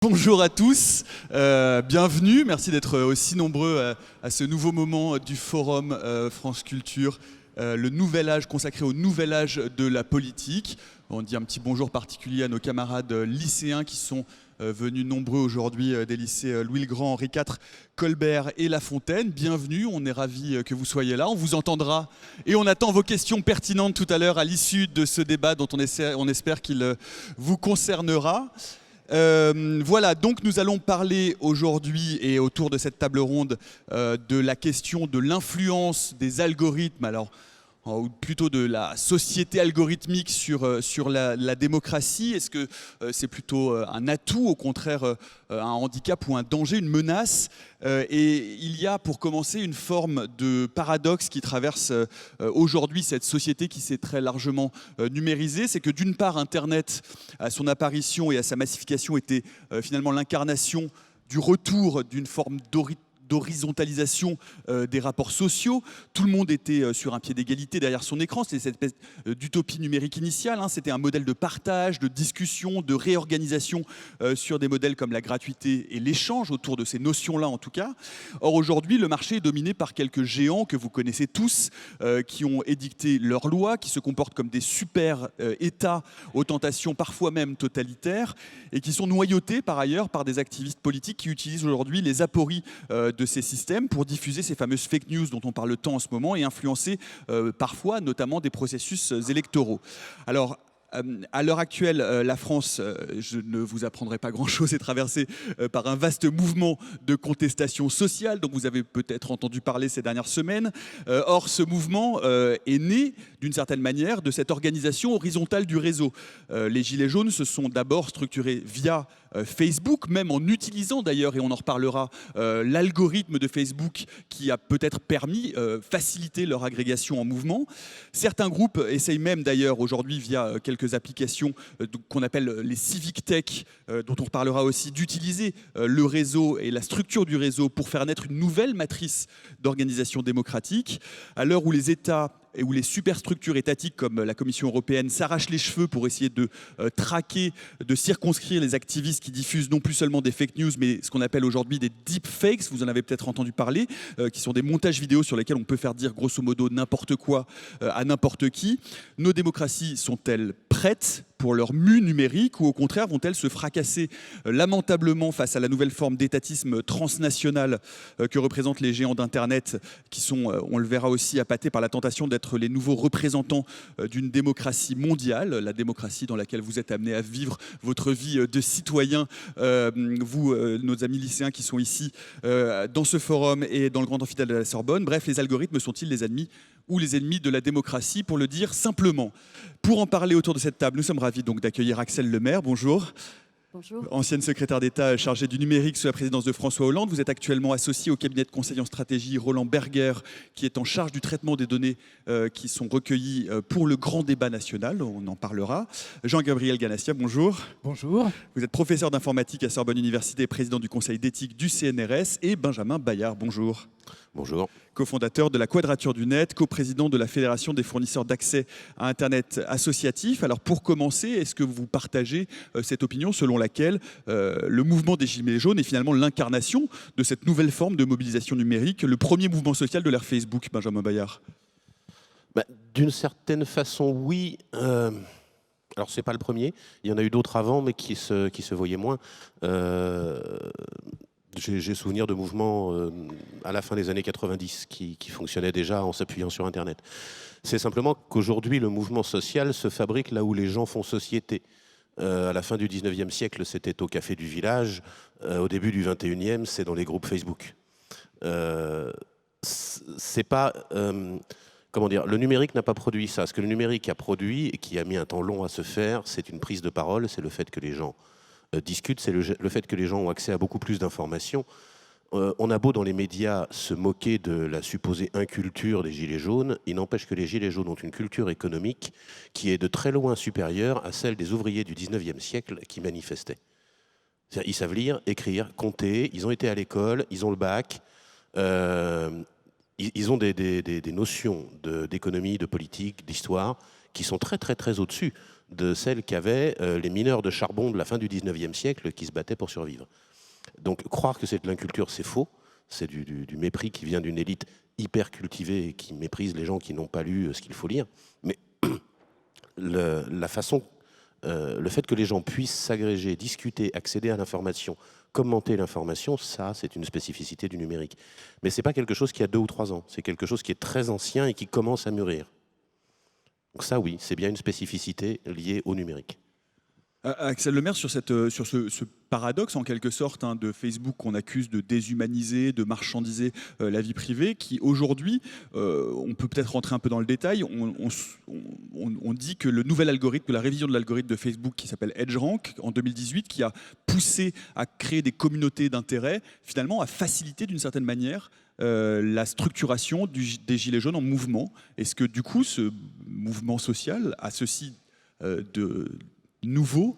Bonjour à tous, bienvenue, merci d'être aussi nombreux à ce nouveau moment du Forum France Culture, le nouvel âge consacré au nouvel âge de la politique. On dit un petit bonjour particulier à nos camarades lycéens qui sont venus nombreux aujourd'hui des lycées Louis-le-Grand, Henri IV, Colbert et La Fontaine. Bienvenue, on est ravis que vous soyez là, on vous entendra et on attend vos questions pertinentes tout à l'heure à l'issue de ce débat dont on espère qu'il vous concernera. Voilà, donc nous allons parler aujourd'hui et autour de cette table ronde de la question de l'influence des algorithmes, ou plutôt de la société algorithmique sur la démocratie. Est-ce que c'est plutôt un atout, au contraire un handicap ou un danger, une menace? Et il y a pour commencer une forme de paradoxe qui traverse aujourd'hui cette société qui s'est très largement numérisée. C'est que d'une part, Internet, à son apparition et à sa massification, était finalement l'incarnation du retour d'une forme d'horizontalisation des rapports sociaux. Tout le monde était sur un pied d'égalité derrière son écran. C'était cette espèce d'utopie numérique initiale. C'était un modèle de partage, de discussion, de réorganisation sur des modèles comme la gratuité et l'échange, autour de ces notions-là en tout cas. Or aujourd'hui, le marché est dominé par quelques géants que vous connaissez tous, qui ont édicté leurs lois, qui se comportent comme des super-États aux tentations parfois même totalitaires, et qui sont noyautés par ailleurs par des activistes politiques qui utilisent aujourd'hui les apories de ces systèmes pour diffuser ces fameuses fake news dont on parle tant en ce moment et influencer parfois notamment des processus électoraux. Alors, à l'heure actuelle, la France, je ne vous apprendrai pas grand-chose, est traversée par un vaste mouvement de contestation sociale, dont vous avez peut-être entendu parler ces dernières semaines. Or, ce mouvement est né, d'une certaine manière, de cette organisation horizontale du réseau. Les Gilets jaunes se sont d'abord structurés via Facebook, même en utilisant d'ailleurs, et on en reparlera, l'algorithme de Facebook qui a peut-être permis, faciliter leur agrégation en mouvement. Certains groupes essayent même d'ailleurs aujourd'hui via quelques applications qu'on appelle les civic tech, dont on reparlera aussi, d'utiliser le réseau et la structure du réseau pour faire naître une nouvelle matrice d'organisation démocratique. À l'heure où les États et où les superstructures étatiques comme la Commission européenne s'arrachent les cheveux pour essayer de traquer, de circonscrire les activistes qui diffusent non plus seulement des fake news, mais ce qu'on appelle aujourd'hui des deepfakes, vous en avez peut-être entendu parler, qui sont des montages vidéo sur lesquels on peut faire dire grosso modo n'importe quoi à n'importe qui. Nos démocraties sont-elles prêtes pour leur mue numérique, ou au contraire vont-elles se fracasser lamentablement face à la nouvelle forme d'étatisme transnational que représentent les géants d'Internet, qui sont, on le verra aussi, appâtés par la tentation d'être les nouveaux représentants d'une démocratie mondiale, la démocratie dans laquelle vous êtes amenés à vivre votre vie de citoyen, vous, nos amis lycéens qui sont ici dans ce forum et dans le grand amphithéâtre de la Sorbonne. Bref, les algorithmes sont-ils les ennemis ou les ennemis de la démocratie, pour le dire simplement? Pour en parler autour de cette table, nous sommes ravis donc d'accueillir Axelle Lemaire. Bonjour. Bonjour. Ancienne secrétaire d'État chargée du numérique sous la présidence de François Hollande. Vous êtes actuellement associée au cabinet de conseil en stratégie Roland Berger, qui est en charge du traitement des données qui sont recueillies pour le grand débat national. On en parlera. Jean-Gabriel Ganassia, bonjour. Bonjour. Vous êtes professeur d'informatique à Sorbonne Université et président du conseil d'éthique du CNRS. Et Benjamin Bayard, bonjour. Bonjour. Co-fondateur de la Quadrature du Net, co-président de la Fédération des fournisseurs d'accès à Internet associatif. Alors pour commencer, est-ce que vous partagez cette opinion selon laquelle le mouvement des Gilets jaunes est finalement l'incarnation de cette nouvelle forme de mobilisation numérique, le premier mouvement social de l'ère Facebook, Benjamin Bayard? D'une certaine façon, oui. Alors, ce n'est pas le premier. Il y en a eu d'autres avant, mais qui se voyaient moins. J'ai souvenir de mouvements à la fin des années 90 qui fonctionnaient déjà en s'appuyant sur Internet. C'est simplement qu'aujourd'hui, le mouvement social se fabrique là où les gens font société. À la fin du 19e siècle, c'était au café du village. Au début du 21e, c'est dans les groupes Facebook. C'est pas... comment dire, le numérique n'a pas produit ça. Ce que le numérique a produit et qui a mis un temps long à se faire, c'est une prise de parole, c'est le fait que les gens discutent, c'est le fait que les gens ont accès à beaucoup plus d'informations. On a beau dans les médias se moquer de la supposée inculture des Gilets jaunes, il n'empêche que les Gilets jaunes ont une culture économique qui est de très loin supérieure à celle des ouvriers du 19e siècle qui manifestaient. Ils savent lire, écrire, compter, ils ont été à l'école, ils ont le bac, ils ont des notions d'économie, de politique, d'histoire qui sont très très très au-dessus de celle qu'avaient les mineurs de charbon de la fin du 19e siècle qui se battaient pour survivre. Donc croire que c'est de l'inculture, c'est faux. C'est du mépris qui vient d'une élite hyper cultivée et qui méprise les gens qui n'ont pas lu ce qu'il faut lire. Mais le fait que les gens puissent s'agréger, discuter, accéder à l'information, commenter l'information, ça, c'est une spécificité du numérique. Mais ce n'est pas quelque chose qui a 2 ou 3 ans. C'est quelque chose qui est très ancien et qui commence à mûrir. Donc ça, oui, c'est bien une spécificité liée au numérique. Axel Lemaire, sur ce paradoxe en quelque sorte de Facebook qu'on accuse de déshumaniser, de marchandiser la vie privée, qui aujourd'hui, on peut peut-être rentrer un peu dans le détail, on dit que le nouvel algorithme, que la révision de l'algorithme de Facebook qui s'appelle EdgeRank en 2018, qui a poussé à créer des communautés d'intérêt, finalement a facilité d'une certaine manière la structuration des Gilets jaunes en mouvement. Est-ce que du coup ce mouvement social a ceci de nouveau,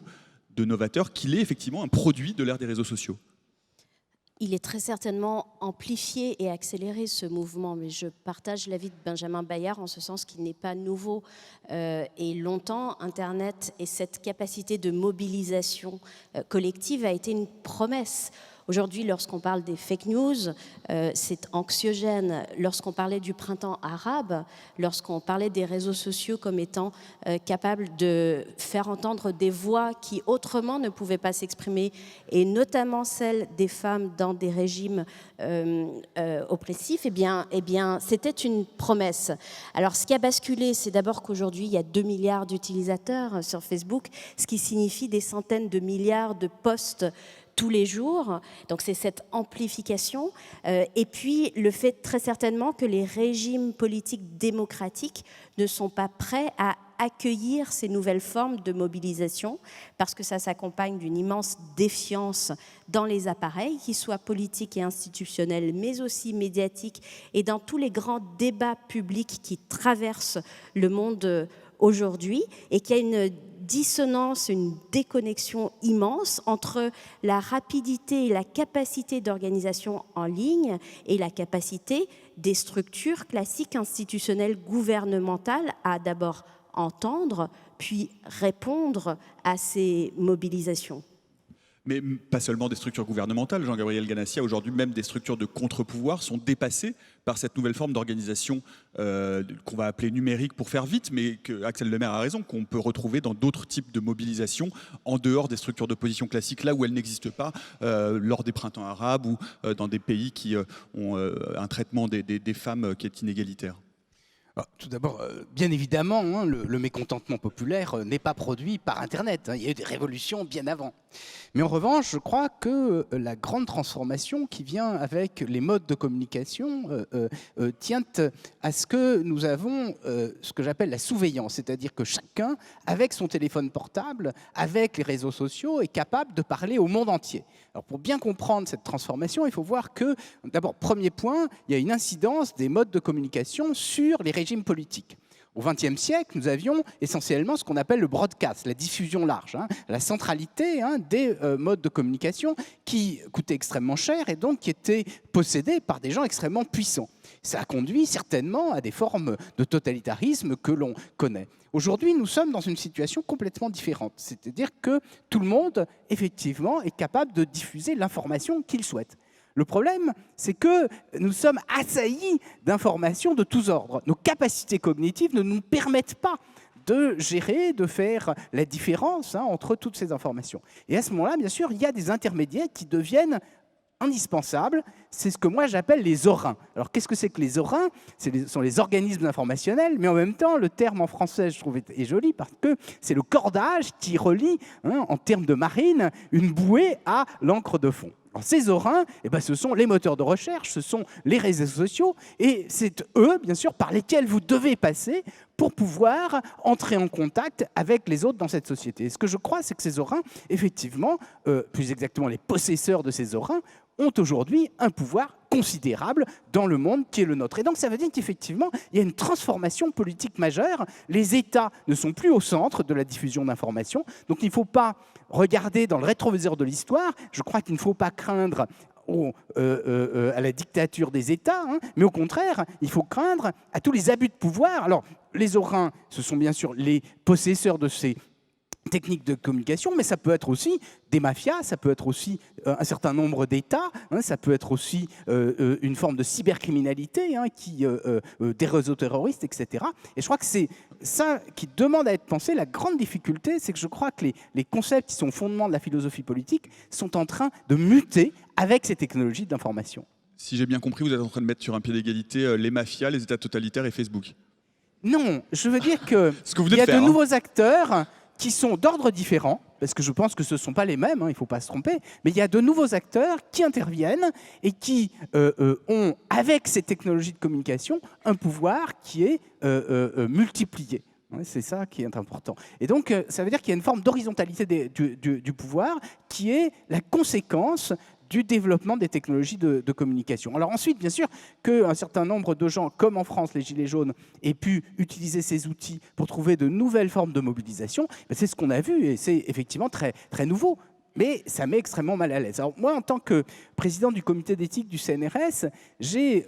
de novateur, qu'il est effectivement un produit de l'ère des réseaux sociaux? Il est très certainement amplifié et accéléré, ce mouvement, mais je partage l'avis de Benjamin Bayard en ce sens qu'il n'est pas nouveau. Et longtemps, Internet et cette capacité de mobilisation collective a été une promesse. Aujourd'hui, lorsqu'on parle des fake news, c'est anxiogène. Lorsqu'on parlait du printemps arabe, lorsqu'on parlait des réseaux sociaux comme étant capables de faire entendre des voix qui autrement ne pouvaient pas s'exprimer, et notamment celles des femmes dans des régimes oppressifs, eh bien, c'était une promesse. Alors, ce qui a basculé, c'est d'abord qu'aujourd'hui, il y a 2 milliards d'utilisateurs sur Facebook, ce qui signifie des centaines de milliards de posts tous les jours. Donc c'est cette amplification. Et puis le fait très certainement que les régimes politiques démocratiques ne sont pas prêts à accueillir ces nouvelles formes de mobilisation parce que ça s'accompagne d'une immense défiance dans les appareils, qu'ils soient politiques et institutionnels, mais aussi médiatiques, et dans tous les grands débats publics qui traversent le monde aujourd'hui, et qu'il y a une dissonance, une déconnexion immense entre la rapidité et la capacité d'organisation en ligne et la capacité des structures classiques institutionnelles gouvernementales à d'abord entendre, puis répondre à ces mobilisations. Mais pas seulement des structures gouvernementales, Jean-Gabriel Ganassia, aujourd'hui même des structures de contre-pouvoir sont dépassées par cette nouvelle forme d'organisation qu'on va appeler numérique pour faire vite, mais que Axel Lemaire a raison, qu'on peut retrouver dans d'autres types de mobilisation en dehors des structures d'opposition classiques, là où elles n'existent pas, lors des printemps arabes ou dans des pays qui ont un traitement des femmes qui est inégalitaire. Tout d'abord, bien évidemment, le mécontentement populaire n'est pas produit par Internet. Il y a eu des révolutions bien avant. Mais en revanche, je crois que la grande transformation qui vient avec les modes de communication tient à ce que nous avons ce que j'appelle la sousveillance, c'est-à-dire que chacun, avec son téléphone portable, avec les réseaux sociaux, est capable de parler au monde entier. Alors pour bien comprendre cette transformation, il faut voir que, d'abord, premier point, il y a une incidence des modes de communication sur les régimes politiques. Au XXe siècle, nous avions essentiellement ce qu'on appelle le broadcast, la diffusion large, la centralité des modes de communication qui coûtaient extrêmement cher et donc qui étaient possédés par des gens extrêmement puissants. Ça a conduit certainement à des formes de totalitarisme que l'on connaît. Aujourd'hui, nous sommes dans une situation complètement différente, c'est-à-dire que tout le monde, effectivement, est capable de diffuser l'information qu'il souhaite. Le problème, c'est que nous sommes assaillis d'informations de tous ordres. Nos capacités cognitives ne nous permettent pas de gérer, de faire la différence entre toutes ces informations. Et à ce moment-là, bien sûr, il y a des intermédiaires qui deviennent indispensables. C'est ce que moi j'appelle les orins. Alors qu'est-ce que c'est que les orins? Ce sont les organismes informationnels, mais en même temps, le terme en français, je trouve, est joli parce que c'est le cordage qui relie, en termes de marine, une bouée à l'encre de fond. Alors, ces orins, ce sont les moteurs de recherche, ce sont les réseaux sociaux, et c'est eux, bien sûr, par lesquels vous devez passer pour pouvoir entrer en contact avec les autres dans cette société. Et ce que je crois, c'est que ces orins, effectivement, plus exactement les possesseurs de ces orins, ont aujourd'hui un pouvoir considérable dans le monde qui est le nôtre. Et donc ça veut dire qu'effectivement, il y a une transformation politique majeure. Les États ne sont plus au centre de la diffusion d'informations. Donc il ne faut pas regarder dans le rétroviseur de l'histoire. Je crois qu'il ne faut pas craindre à la dictature des États, mais au contraire, il faut craindre à tous les abus de pouvoir. Alors, les orins, ce sont bien sûr les possesseurs de ces techniques de communication, mais ça peut être aussi des mafias, ça peut être aussi un certain nombre d'États, ça peut être aussi une forme de cybercriminalité, des réseaux terroristes, etc. Et je crois que c'est ça qui demande à être pensé. La grande difficulté, c'est que je crois que les concepts qui sont au fondement de la philosophie politique sont en train de muter avec ces technologies d'information. Si j'ai bien compris, vous êtes en train de mettre sur un pied d'égalité les mafias, les États totalitaires et Facebook. Non, je veux dire qu'il y a de nouveaux acteurs qui sont d'ordre différent, parce que je pense que ce ne sont pas les mêmes, il ne faut pas se tromper, mais il y a de nouveaux acteurs qui interviennent et qui ont, avec ces technologies de communication, un pouvoir qui est multiplié. C'est ça qui est important. Et donc, ça veut dire qu'il y a une forme d'horizontalité du pouvoir qui est la conséquence du développement des technologies de communication. Alors ensuite, bien sûr, qu'un certain nombre de gens, comme en France, les Gilets jaunes, aient pu utiliser ces outils pour trouver de nouvelles formes de mobilisation, c'est ce qu'on a vu et c'est effectivement très, très nouveau. Mais ça met extrêmement mal à l'aise. Alors moi, en tant que président du comité d'éthique du CNRS, j'ai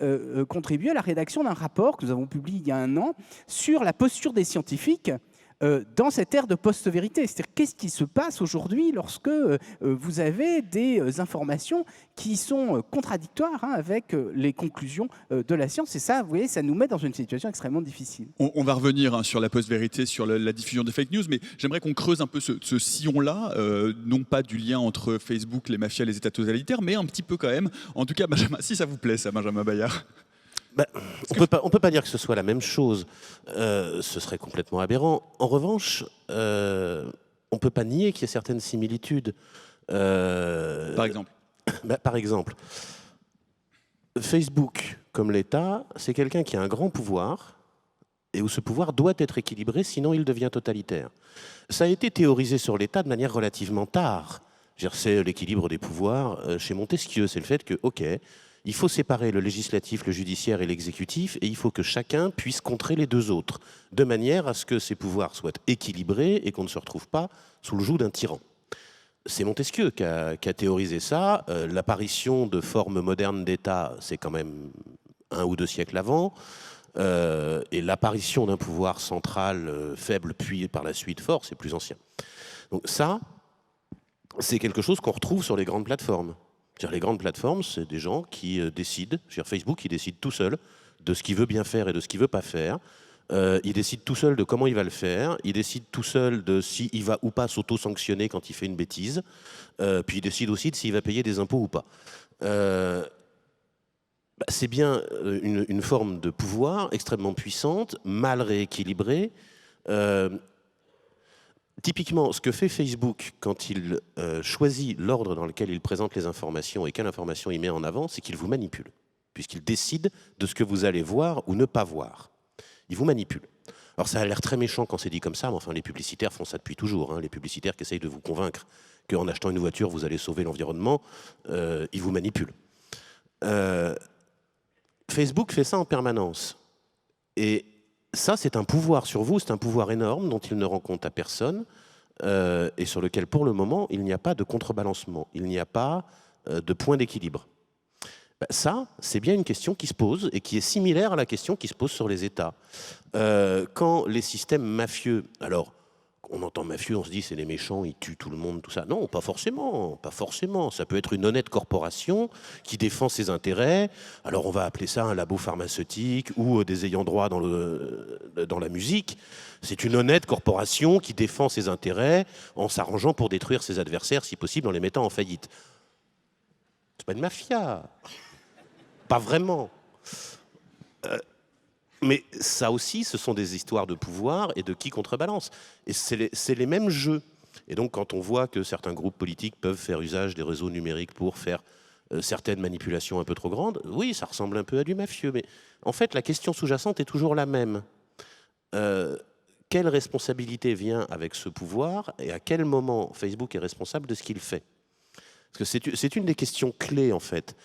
contribué à la rédaction d'un rapport que nous avons publié il y a 1 an sur la posture des scientifiques dans cette ère de post-vérité. C'est-à-dire, qu'est-ce qui se passe aujourd'hui lorsque vous avez des informations qui sont contradictoires avec les conclusions de la science. Et ça, vous voyez, ça nous met dans une situation extrêmement difficile. On va revenir sur la post-vérité, sur la diffusion des fake news, mais j'aimerais qu'on creuse un peu ce sillon-là, non pas du lien entre Facebook, les mafias, les États totalitaires, mais un petit peu quand même. En tout cas, Benjamin, si ça vous plaît, ça, Benjamin Bayart. On peut pas dire que ce soit la même chose. Ce serait complètement aberrant. En revanche, on peut pas nier qu'il y a certaines similitudes. Par exemple Par exemple, Facebook, comme l'État, c'est quelqu'un qui a un grand pouvoir et où ce pouvoir doit être équilibré, sinon il devient totalitaire. Ça a été théorisé sur l'État de manière relativement tard. C'est l'équilibre des pouvoirs chez Montesquieu. C'est le fait que, OK, il faut séparer le législatif, le judiciaire et l'exécutif, et il faut que chacun puisse contrer les 2 autres, de manière à ce que ces pouvoirs soient équilibrés et qu'on ne se retrouve pas sous le joug d'un tyran. C'est Montesquieu qui a théorisé ça. L'apparition de formes modernes d'État, c'est quand même 1 ou 2 siècles avant. Et l'apparition d'un pouvoir central faible, puis par la suite fort, c'est plus ancien. Donc ça, c'est quelque chose qu'on retrouve sur les grandes plateformes. Les grandes plateformes, c'est des gens qui décident. Facebook, il décide tout seul de ce qu'il veut bien faire et de ce qu'il ne veut pas faire. Il décide tout seul de comment il va le faire. Il décide tout seul de s'il va ou pas s'auto-sanctionner quand il fait une bêtise. Puis il décide aussi de s'il va payer des impôts ou pas. C'est bien une forme de pouvoir extrêmement puissante, mal rééquilibrée. Typiquement, ce que fait Facebook quand il choisit l'ordre dans lequel il présente les informations et quelle information il met en avant, c'est qu'il vous manipule, puisqu'il décide de ce que vous allez voir ou ne pas voir. Il vous manipule. Alors ça a l'air très méchant quand c'est dit comme ça, mais enfin les publicitaires font ça depuis toujours. Les publicitaires qui essayent de vous convaincre qu'en achetant une voiture, vous allez sauver l'environnement, ils vous manipulent. Facebook fait ça en permanence. Et ça, c'est un pouvoir sur vous, c'est un pouvoir énorme dont il ne rend compte à personne et sur lequel, pour le moment, il n'y a pas de contrebalancement, il n'y a pas de point d'équilibre. Ça, c'est bien une question qui se pose et qui est similaire à la question qui se pose sur les États. Quand les systèmes mafieux... Alors, on entend mafieux, on se dit c'est les méchants, ils tuent tout le monde, tout ça. Non, pas forcément, pas forcément. Ça peut être une honnête corporation qui défend ses intérêts. Alors on va appeler ça un labo pharmaceutique ou des ayants droit dans la musique. C'est une honnête corporation qui défend ses intérêts en s'arrangeant pour détruire ses adversaires, si possible, en les mettant en faillite. C'est pas une mafia. Pas vraiment. Mais ça aussi, ce sont des histoires de pouvoir et de qui contrebalance. Et c'est les mêmes jeux. Et donc, quand on voit que certains groupes politiques peuvent faire usage des réseaux numériques pour faire certaines manipulations un peu trop grandes, oui, ça ressemble un peu à du mafieux. Mais en fait, la question sous-jacente est toujours la même. Quelle responsabilité vient avec ce pouvoir et à quel moment Facebook est responsable de ce qu'il fait? Parce que c'est une des questions clés, en fait.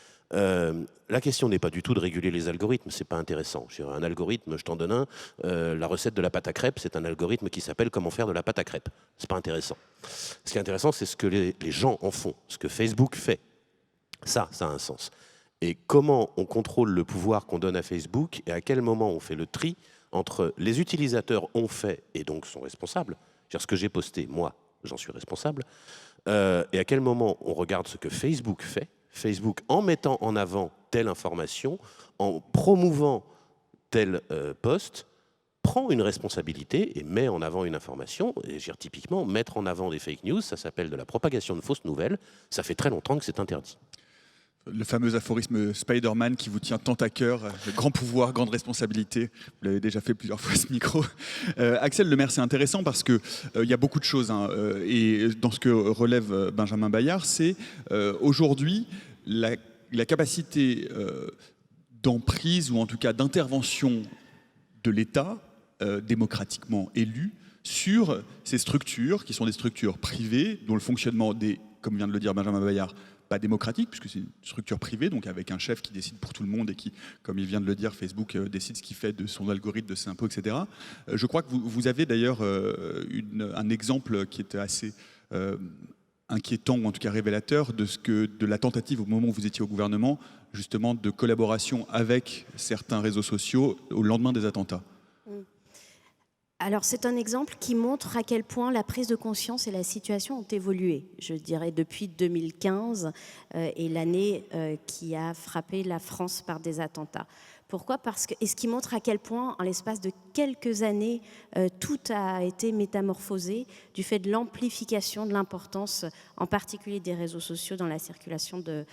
La question n'est pas du tout de réguler les algorithmes, c'est pas intéressant. Un algorithme, je t'en donne un, la recette de la pâte à crêpes, c'est un algorithme qui s'appelle comment faire de la pâte à crêpes. C'est pas intéressant. Ce qui est intéressant, c'est ce que les gens en font, ce que Facebook fait. Ça a un sens. Et comment on contrôle le pouvoir qu'on donne à Facebook et à quel moment on fait le tri entre les utilisateurs ont fait et donc sont responsables. Ce que j'ai posté, moi, j'en suis responsable, et à quel moment on regarde ce que Facebook fait. Facebook, en mettant en avant telle information, en promouvant tel post, prend une responsabilité et met en avant une information. Et je veux dire, typiquement, mettre en avant des fake news, ça s'appelle de la propagation de fausses nouvelles. Ça fait très longtemps que c'est interdit. Le fameux aphorisme Spider-Man qui vous tient tant à cœur, le grand pouvoir, grande responsabilité. Vous l'avez déjà fait plusieurs fois ce micro. Axel Lemaire, c'est intéressant parce que il y a beaucoup de choses. Et dans ce que relève Benjamin Bayart, c'est aujourd'hui la capacité d'emprise ou en tout cas d'intervention de l'État démocratiquement élu sur ces structures qui sont des structures privées dont le fonctionnement est, comme vient de le dire Benjamin Bayart, pas démocratique, puisque c'est une structure privée, donc avec un chef qui décide pour tout le monde et qui, comme il vient de le dire, Facebook décide ce qu'il fait de son algorithme, de ses impôts, etc. Je crois que vous avez d'ailleurs un exemple qui est assez inquiétant, ou en tout cas révélateur, de la tentative au moment où vous étiez au gouvernement, justement, de collaboration avec certains réseaux sociaux au lendemain des attentats. Alors c'est un exemple qui montre à quel point la prise de conscience et la situation ont évolué, je dirais depuis 2015 et l'année qui a frappé la France par des attentats. Pourquoi ? Et ce qui montre à quel point, en l'espace de quelques années, tout a été métamorphosé du fait de l'amplification de l'importance, en particulier des réseaux sociaux, dans la circulation de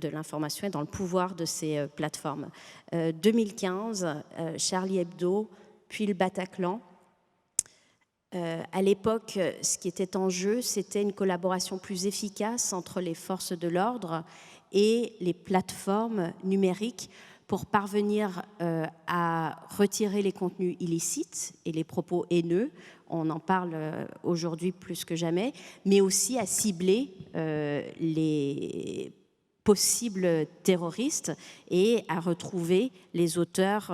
l'information et dans le pouvoir de ces plateformes. 2015, Charlie Hebdo, puis le Bataclan. À l'époque, ce qui était en jeu, c'était une collaboration plus efficace entre les forces de l'ordre et les plateformes numériques pour parvenir à retirer les contenus illicites et les propos haineux. On en parle aujourd'hui plus que jamais, mais aussi à cibler les possibles terroristes et à retrouver les auteurs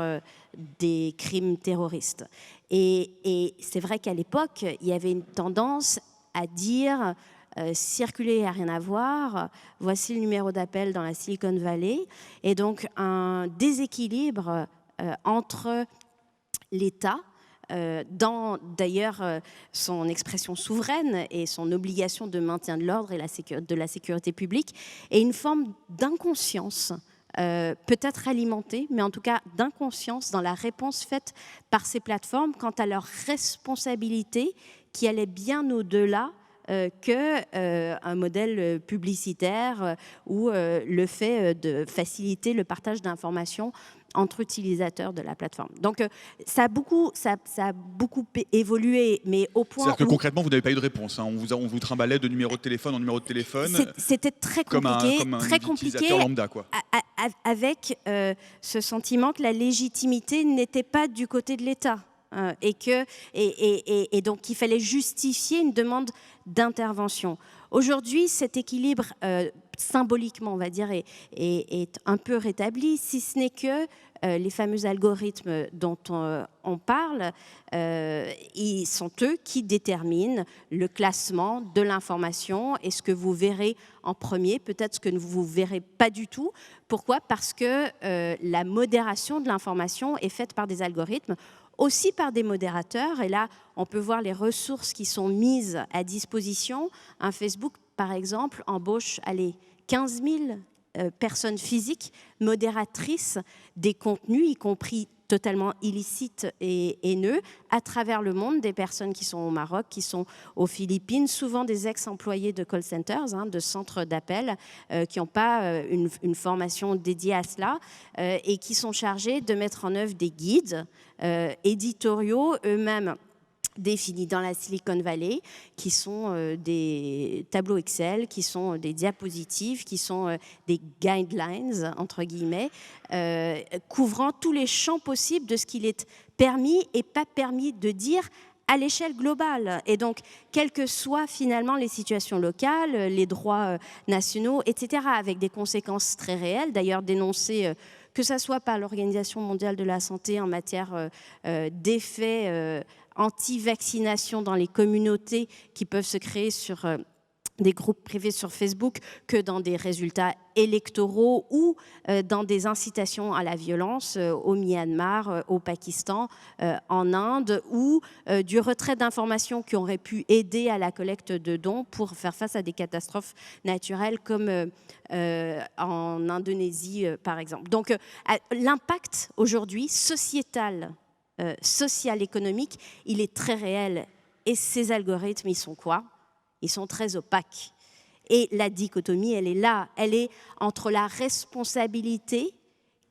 des crimes terroristes. Et c'est vrai qu'à l'époque, il y avait une tendance à dire circuler à rien à voir, voici le numéro d'appel dans la Silicon Valley, et donc un déséquilibre entre l'État, dans d'ailleurs son expression souveraine et son obligation de maintien de l'ordre et de la sécurité publique, et une forme d'inconscience, peut-être alimentée, mais en tout cas d'inconscience dans la réponse faite par ces plateformes quant à leur responsabilité qui allait bien au-delà qu'un modèle publicitaire ou le fait de faciliter le partage d'informations entre utilisateurs de la plateforme. Donc ça a beaucoup évolué, mais au point C'est-à-dire que concrètement, vous n'avez pas eu de réponse. On vous trimballait de numéro de téléphone en numéro de téléphone. C'était très compliqué, comme un utilisateur lambda, quoi. Avec ce sentiment que la légitimité n'était pas du côté de l'État. Et donc il fallait justifier une demande d'intervention. Aujourd'hui, cet équilibre, symboliquement, on va dire, est un peu rétabli, si ce n'est que les fameux algorithmes dont on parle, ils sont eux qui déterminent le classement de l'information et ce que vous verrez en premier, peut-être ce que vous ne verrez pas du tout. Pourquoi ? Parce que la modération de l'information est faite par des algorithmes, aussi par des modérateurs. Et là, on peut voir les ressources qui sont mises à disposition. Un Facebook, par exemple, embauche 15 000 personnes physiques modératrices des contenus, y compris totalement illicites et haineux, à travers le monde, des personnes qui sont au Maroc, qui sont aux Philippines, souvent des ex-employés de call centers, de centres d'appel, qui n'ont pas une formation dédiée à cela, et qui sont chargés de mettre en œuvre des guides éditoriaux, eux-mêmes définis dans la Silicon Valley, qui sont des tableaux Excel, qui sont des diapositives, qui sont des guidelines, entre guillemets, couvrant tous les champs possibles de ce qu'il est permis et pas permis de dire à l'échelle globale. Et donc, quelles que soient finalement les situations locales, les droits nationaux, etc., avec des conséquences très réelles, d'ailleurs dénoncées que ce soit par l'Organisation mondiale de la santé en matière d'effets anti-vaccination dans les communautés qui peuvent se créer sur des groupes privés sur Facebook que dans des résultats électoraux ou dans des incitations à la violence au Myanmar, au Pakistan, en Inde, ou du retrait d'informations qui auraient pu aider à la collecte de dons pour faire face à des catastrophes naturelles comme en Indonésie, par exemple. Donc l'impact aujourd'hui sociétal, social, économique, il est très réel. Et ces algorithmes, ils sont quoi ? Ils sont très opaques. Et la dichotomie, elle est là. Elle est entre la responsabilité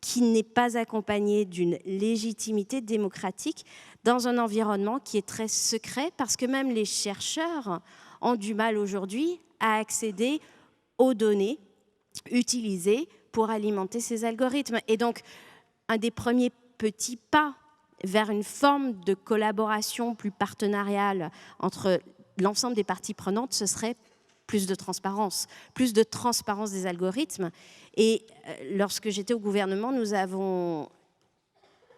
qui n'est pas accompagnée d'une légitimité démocratique dans un environnement qui est très secret, parce que même les chercheurs ont du mal aujourd'hui à accéder aux données utilisées pour alimenter ces algorithmes. Et donc, un des premiers petits pas vers une forme de collaboration plus partenariale entre l'ensemble des parties prenantes, ce serait plus de transparence des algorithmes. Et lorsque j'étais au gouvernement, nous avons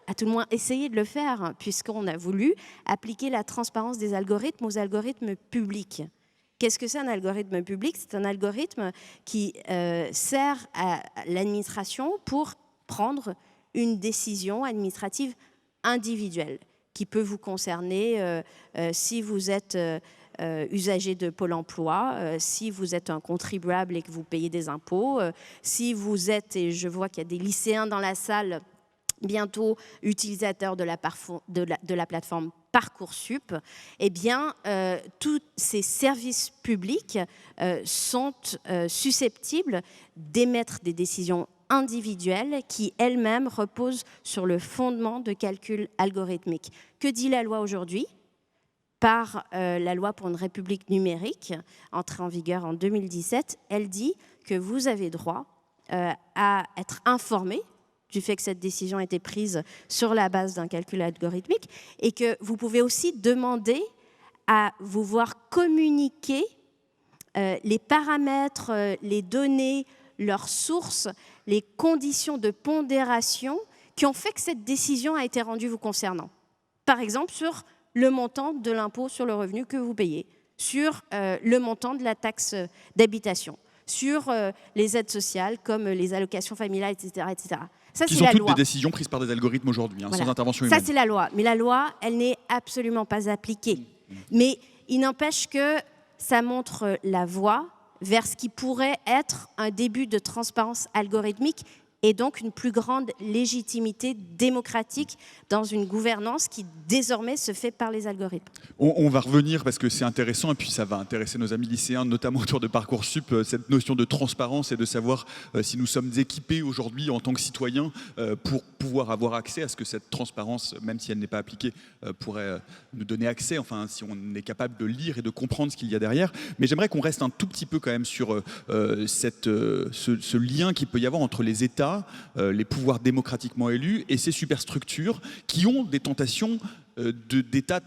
à tout le moins essayé de le faire, puisqu'on a voulu appliquer la transparence des algorithmes aux algorithmes publics. Qu'est-ce que c'est un algorithme public ? C'est un algorithme qui sert à l'administration pour prendre une décision administrative individuelle qui peut vous concerner si vous êtes usager de Pôle emploi, si vous êtes un contribuable et que vous payez des impôts, si vous êtes, et je vois qu'il y a des lycéens dans la salle, bientôt utilisateurs de la plateforme Parcoursup, eh bien, tous ces services publics sont susceptibles d'émettre des décisions individuelles qui elles-mêmes reposent sur le fondement de calculs algorithmiques. Que dit la loi aujourd'hui ? Par la loi pour une république numérique, entrée en vigueur en 2017, elle dit que vous avez droit à être informé du fait que cette décision a été prise sur la base d'un calcul algorithmique et que vous pouvez aussi demander à vous voir communiquer les paramètres, les données, leurs sources, les conditions de pondération qui ont fait que cette décision a été rendue vous concernant. Par exemple, sur le montant de l'impôt sur le revenu que vous payez, sur le montant de la taxe d'habitation, sur les aides sociales comme les allocations familiales, etc. etc. Ça, qui sont toutes des décisions prises par des algorithmes aujourd'hui, voilà. Sans intervention humaine. Ça, c'est la loi. Mais la loi, elle n'est absolument pas appliquée. Mais il n'empêche que ça montre la voie vers ce qui pourrait être un début de transparence algorithmique et donc une plus grande légitimité démocratique dans une gouvernance qui désormais se fait par les algorithmes. On va revenir parce que c'est intéressant et puis ça va intéresser nos amis lycéens, notamment autour de Parcoursup, cette notion de transparence et de savoir si nous sommes équipés aujourd'hui en tant que citoyens pour pouvoir avoir accès à ce que cette transparence, même si elle n'est pas appliquée, pourrait nous donner accès, enfin si on est capable de lire et de comprendre ce qu'il y a derrière. Mais j'aimerais qu'on reste un tout petit peu quand même sur ce lien qu'il peut y avoir entre les États, les pouvoirs démocratiquement élus et ces superstructures qui ont des tentations d'États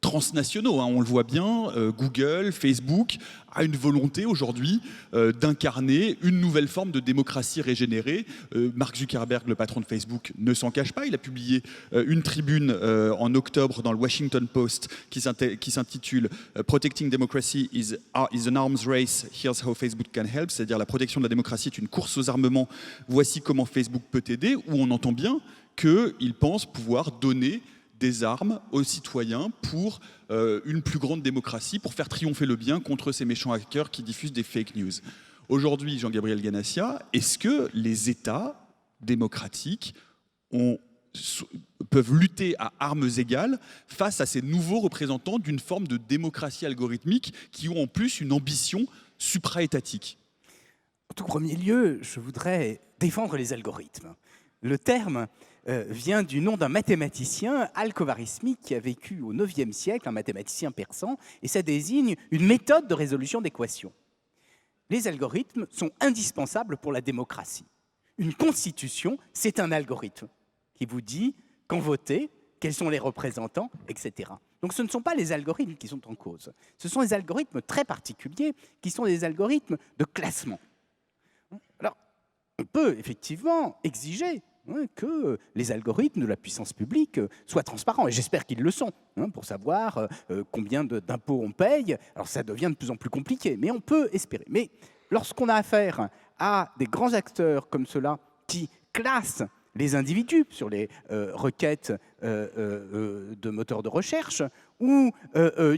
transnationaux. On le voit bien, Google, Facebook a une volonté aujourd'hui d'incarner une nouvelle forme de démocratie régénérée. Mark Zuckerberg, le patron de Facebook, ne s'en cache pas. Il a publié une tribune en octobre dans le Washington Post qui s'intitule « Protecting Democracy is an arms race. Here's how Facebook can help », c'est-à-dire la protection de la démocratie est une course aux armements. Voici comment Facebook peut aider, où on entend bien qu'il pense pouvoir donner des armes aux citoyens pour une plus grande démocratie, pour faire triompher le bien contre ces méchants hackers qui diffusent des fake news. Aujourd'hui, Jean-Gabriel Ganassia, est-ce que les États démocratiques peuvent lutter à armes égales face à ces nouveaux représentants d'une forme de démocratie algorithmique qui ont en plus une ambition supra-étatique ? En tout premier lieu, je voudrais défendre les algorithmes. Le terme vient du nom d'un mathématicien, Al-Khwarizmi, qui a vécu au IXe siècle, un mathématicien persan, et ça désigne une méthode de résolution d'équations. Les algorithmes sont indispensables pour la démocratie. Une constitution, c'est un algorithme qui vous dit quand voter, quels sont les représentants, etc. Donc ce ne sont pas les algorithmes qui sont en cause. Ce sont des algorithmes très particuliers qui sont des algorithmes de classement. Alors, on peut effectivement exiger que les algorithmes de la puissance publique soient transparents. Et j'espère qu'ils le sont, pour savoir combien d'impôts on paye. Alors ça devient de plus en plus compliqué, mais on peut espérer. Mais lorsqu'on a affaire à des grands acteurs comme ceux-là qui classent les individus sur les requêtes de moteurs de recherche ou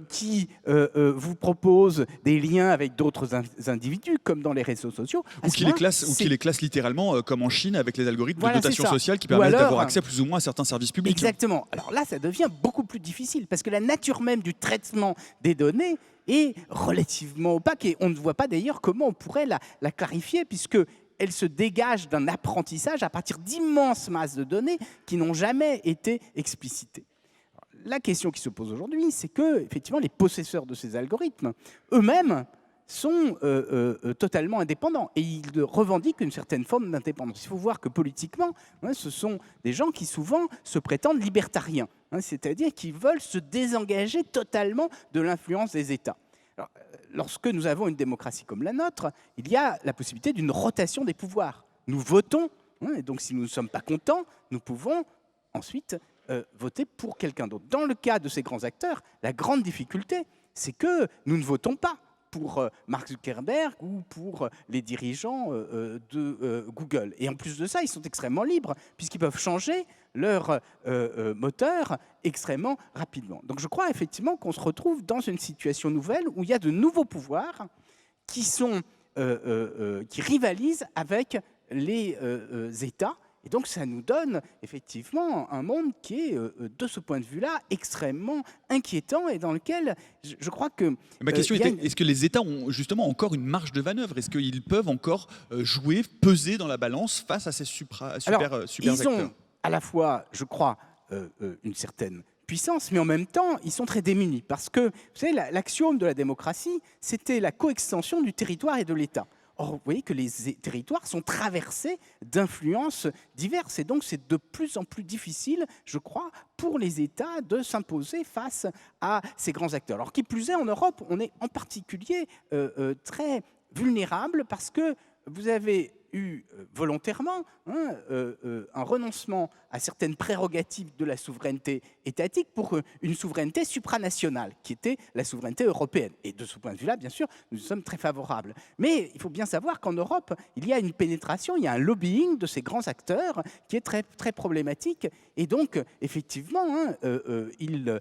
qui vous proposent des liens avec d'autres individus, comme dans les réseaux sociaux. Ou qui les classent littéralement, comme en Chine, avec les algorithmes de dotation sociale qui permettent alors, d'avoir accès plus ou moins à certains services publics. Exactement. Alors là, ça devient beaucoup plus difficile, parce que la nature même du traitement des données est relativement opaque, et on ne voit pas d'ailleurs comment on pourrait la clarifier, puisque elle se dégage d'un apprentissage à partir d'immenses masses de données qui n'ont jamais été explicitées. La question qui se pose aujourd'hui, c'est que, effectivement, les possesseurs de ces algorithmes, eux-mêmes, sont totalement indépendants et ils revendiquent une certaine forme d'indépendance. Il faut voir que politiquement, ce sont des gens qui souvent se prétendent libertariens, c'est-à-dire qui veulent se désengager totalement de l'influence des États. Alors, lorsque nous avons une démocratie comme la nôtre, il y a la possibilité d'une rotation des pouvoirs. Nous votons, et donc si nous ne sommes pas contents, nous pouvons ensuite voter pour quelqu'un d'autre. Dans le cas de ces grands acteurs, la grande difficulté, c'est que nous ne votons pas pour Mark Zuckerberg ou pour les dirigeants de Google. Et en plus de ça, ils sont extrêmement libres, puisqu'ils peuvent changer leur moteur extrêmement rapidement. Donc je crois effectivement qu'on se retrouve dans une situation nouvelle où il y a de nouveaux pouvoirs qui rivalisent avec les États. Et donc ça nous donne effectivement un monde qui est, de ce point de vue-là, extrêmement inquiétant et dans lequel je crois que... Ma question était, est-ce que les États ont justement encore une marge de manœuvre? Est-ce qu'ils peuvent encore jouer, peser dans la balance face à ces super acteurs? Ils ont à la fois, je crois, une certaine puissance, mais en même temps, ils sont très démunis. Parce que, vous savez, l'axiome de la démocratie, c'était la coextension du territoire et de l'État. Or, vous voyez que les territoires sont traversés d'influences diverses. Et donc, c'est de plus en plus difficile, je crois, pour les États de s'imposer face à ces grands acteurs. Alors, qui plus est, en Europe, on est en particulier très vulnérable parce que vous avez eu volontairement un renoncement à certaines prérogatives de la souveraineté étatique pour une souveraineté supranationale, qui était la souveraineté européenne. Et de ce point de vue-là, bien sûr, nous sommes très favorables. Mais il faut bien savoir qu'en Europe, il y a une pénétration, il y a un lobbying de ces grands acteurs qui est très, très problématique. Et donc, effectivement, ils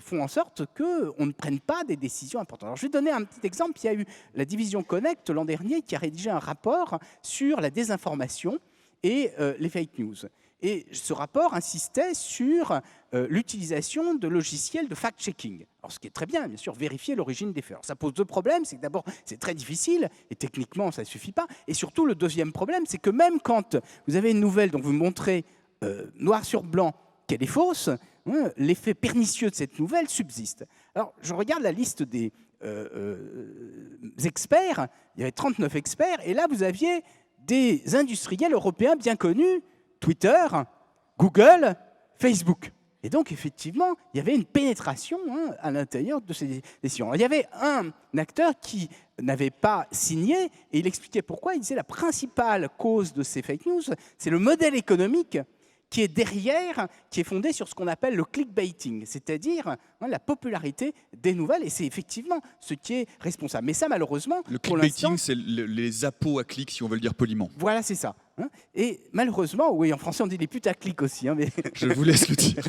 font en sorte qu'on ne prenne pas des décisions importantes. Alors, je vais donner un petit exemple. Il y a eu la division Connect l'an dernier qui a rédigé un rapport sur la désinformation et les fake news. Et ce rapport insistait sur l'utilisation de logiciels de fact-checking. Alors, ce qui est très bien sûr, vérifier l'origine des faits. Alors, ça pose deux problèmes. C'est que d'abord, c'est très difficile, et techniquement, ça ne suffit pas. Et surtout, le deuxième problème, c'est que même quand vous avez une nouvelle dont vous montrez noir sur blanc qu'elle est fausse, l'effet pernicieux de cette nouvelle subsiste. Alors, je regarde la liste des experts. Il y avait 39 experts, et là, vous aviez des industriels européens bien connus, Twitter, Google, Facebook. Et donc, effectivement, il y avait une pénétration à l'intérieur de ces décisions. Alors, il y avait un acteur qui n'avait pas signé, et il expliquait pourquoi. Il disait la principale cause de ces fake news, c'est le modèle économique qui est derrière, qui est fondé sur ce qu'on appelle le clickbaiting, c'est-à-dire la popularité des nouvelles, et c'est effectivement ce qui est responsable. Mais ça, malheureusement, le clickbaiting, c'est les appos à clics, si on veut le dire poliment. Voilà, c'est ça. Et malheureusement, oui, en français, on dit les putaclics aussi. Mais... Je vous laisse le dire.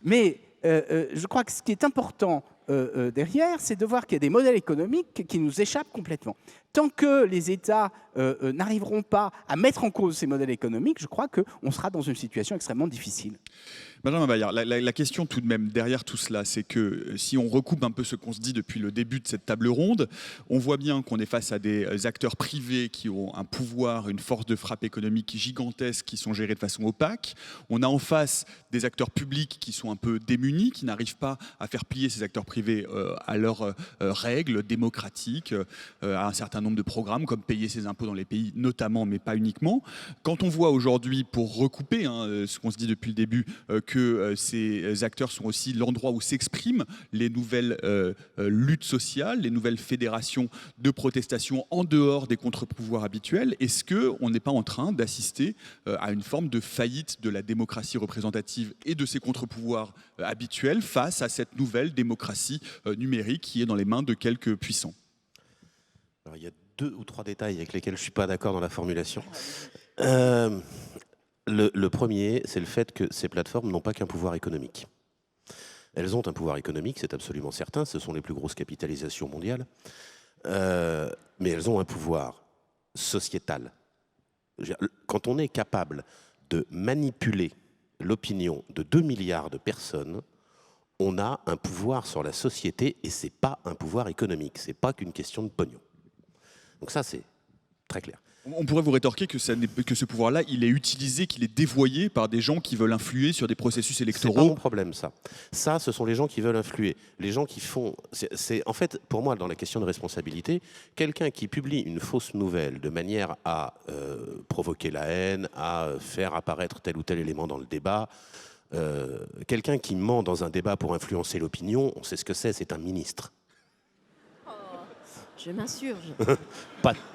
Mais je crois que ce qui est important derrière, c'est de voir qu'il y a des modèles économiques qui nous échappent complètement. Tant que les États n'arriveront pas à mettre en cause ces modèles économiques, je crois qu'on sera dans une situation extrêmement difficile. Benjamin Bayart, la question tout de même derrière tout cela, c'est que si on recoupe un peu ce qu'on se dit depuis le début de cette table ronde, on voit bien qu'on est face à des acteurs privés qui ont un pouvoir, une force de frappe économique gigantesque, qui sont gérés de façon opaque. On a en face des acteurs publics qui sont un peu démunis, qui n'arrivent pas à faire plier ces acteurs privés à leurs règles démocratiques, à un certain nombre de programmes, comme payer ses impôts dans les pays notamment, mais pas uniquement. Quand on voit aujourd'hui, pour recouper ce qu'on se dit depuis le début, que ces acteurs sont aussi l'endroit où s'expriment les nouvelles luttes sociales, les nouvelles fédérations de protestation en dehors des contre-pouvoirs habituels, est-ce qu'on n'est pas en train d'assister à une forme de faillite de la démocratie représentative et de ses contre-pouvoirs habituels face à cette nouvelle démocratie numérique qui est dans les mains de quelques puissants? Alors, il y a 2 ou 3 détails avec lesquels je ne suis pas d'accord dans la formulation. Le premier, c'est le fait que ces plateformes n'ont pas qu'un pouvoir économique. Elles ont un pouvoir économique, c'est absolument certain, ce sont les plus grosses capitalisations mondiales, mais elles ont un pouvoir sociétal. Quand on est capable de manipuler l'opinion de 2 milliards de personnes, on a un pouvoir sur la société et ce n'est pas un pouvoir économique, ce n'est pas qu'une question de pognon. Donc ça, c'est très clair. On pourrait vous rétorquer que ce pouvoir-là, il est utilisé, qu'il est dévoyé par des gens qui veulent influer sur des processus électoraux. C'est pas mon problème, ça. Ça, ce sont les gens qui veulent influer. Les gens qui font... En fait, pour moi, dans la question de responsabilité, quelqu'un qui publie une fausse nouvelle de manière à provoquer la haine, à faire apparaître tel ou tel élément dans le débat, quelqu'un qui ment dans un débat pour influencer l'opinion, on sait ce que c'est un ministre. Je m'insurge.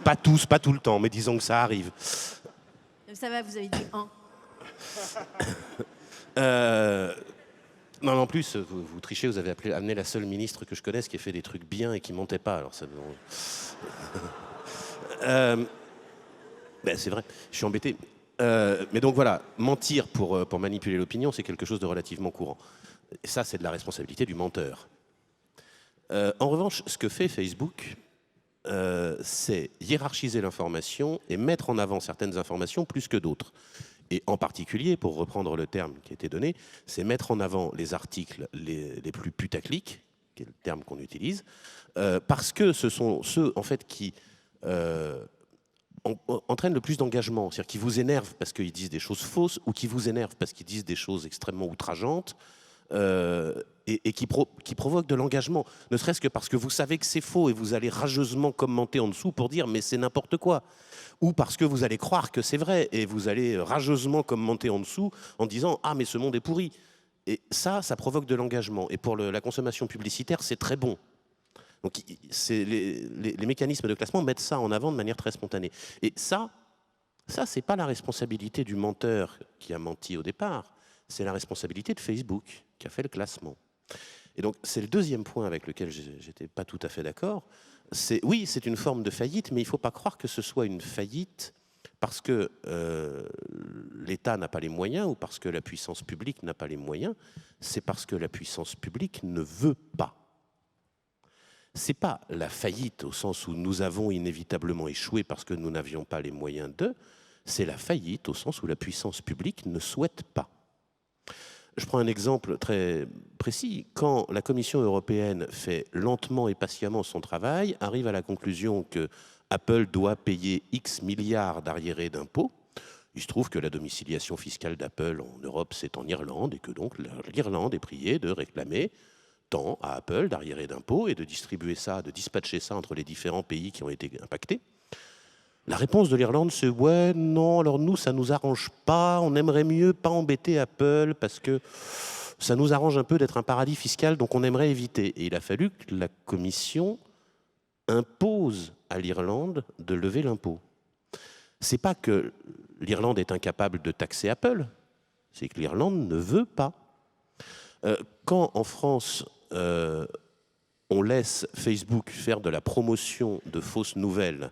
Pas tous, pas tout le temps, mais disons que ça arrive. Ça va, vous avez dit un. Non, en plus, vous trichez, vous avez amené la seule ministre que je connaisse qui a fait des trucs bien et qui ne mentait pas. Alors ça... c'est vrai, je suis embêté. Mais donc voilà, mentir pour manipuler l'opinion, c'est quelque chose de relativement courant. Et ça, c'est de la responsabilité du menteur. En revanche, ce que fait Facebook, c'est hiérarchiser l'information et mettre en avant certaines informations plus que d'autres. Et en particulier, pour reprendre le terme qui a été donné, c'est mettre en avant les articles les plus putaclics, qui est le terme qu'on utilise, parce que ce sont ceux en fait qui entraînent le plus d'engagement, c'est-à-dire qui vous énervent parce qu'ils disent des choses fausses ou qui vous énervent parce qu'ils disent des choses extrêmement outrageantes. Et qui provoque de l'engagement, ne serait-ce que parce que vous savez que c'est faux et vous allez rageusement commenter en dessous pour dire mais c'est n'importe quoi, ou parce que vous allez croire que c'est vrai et vous allez rageusement commenter en dessous en disant ah mais ce monde est pourri. Et ça provoque de l'engagement, et pour la consommation publicitaire c'est très bon. Donc les mécanismes de classement mettent ça en avant de manière très spontanée, et ça c'est pas la responsabilité du menteur qui a menti au départ, c'est la responsabilité de Facebook qui a fait le classement. Et donc, c'est le deuxième point avec lequel j'étais pas tout à fait d'accord. Oui, c'est une forme de faillite, mais il ne faut pas croire que ce soit une faillite parce que l'État n'a pas les moyens ou parce que la puissance publique n'a pas les moyens. C'est parce que la puissance publique ne veut pas. C'est pas la faillite au sens où nous avons inévitablement échoué parce que nous n'avions pas les moyens de. C'est la faillite au sens où la puissance publique ne souhaite pas. Je prends un exemple très précis. Quand la Commission européenne fait lentement et patiemment son travail, arrive à la conclusion que Apple doit payer X milliards d'arriérés d'impôts, il se trouve que la domiciliation fiscale d'Apple en Europe, c'est en Irlande, et que donc l'Irlande est priée de réclamer tant à Apple d'arriérés d'impôts et de distribuer ça, de dispatcher ça entre les différents pays qui ont été impactés. La réponse de l'Irlande, c'est « ouais, non, alors nous, ça ne nous arrange pas, on aimerait mieux pas embêter Apple parce que ça nous arrange un peu d'être un paradis fiscal, donc on aimerait éviter. » Et il a fallu que la Commission impose à l'Irlande de lever l'impôt. C'est pas que l'Irlande est incapable de taxer Apple, c'est que l'Irlande ne veut pas. Quand en France, on laisse Facebook faire de la promotion de fausses nouvelles,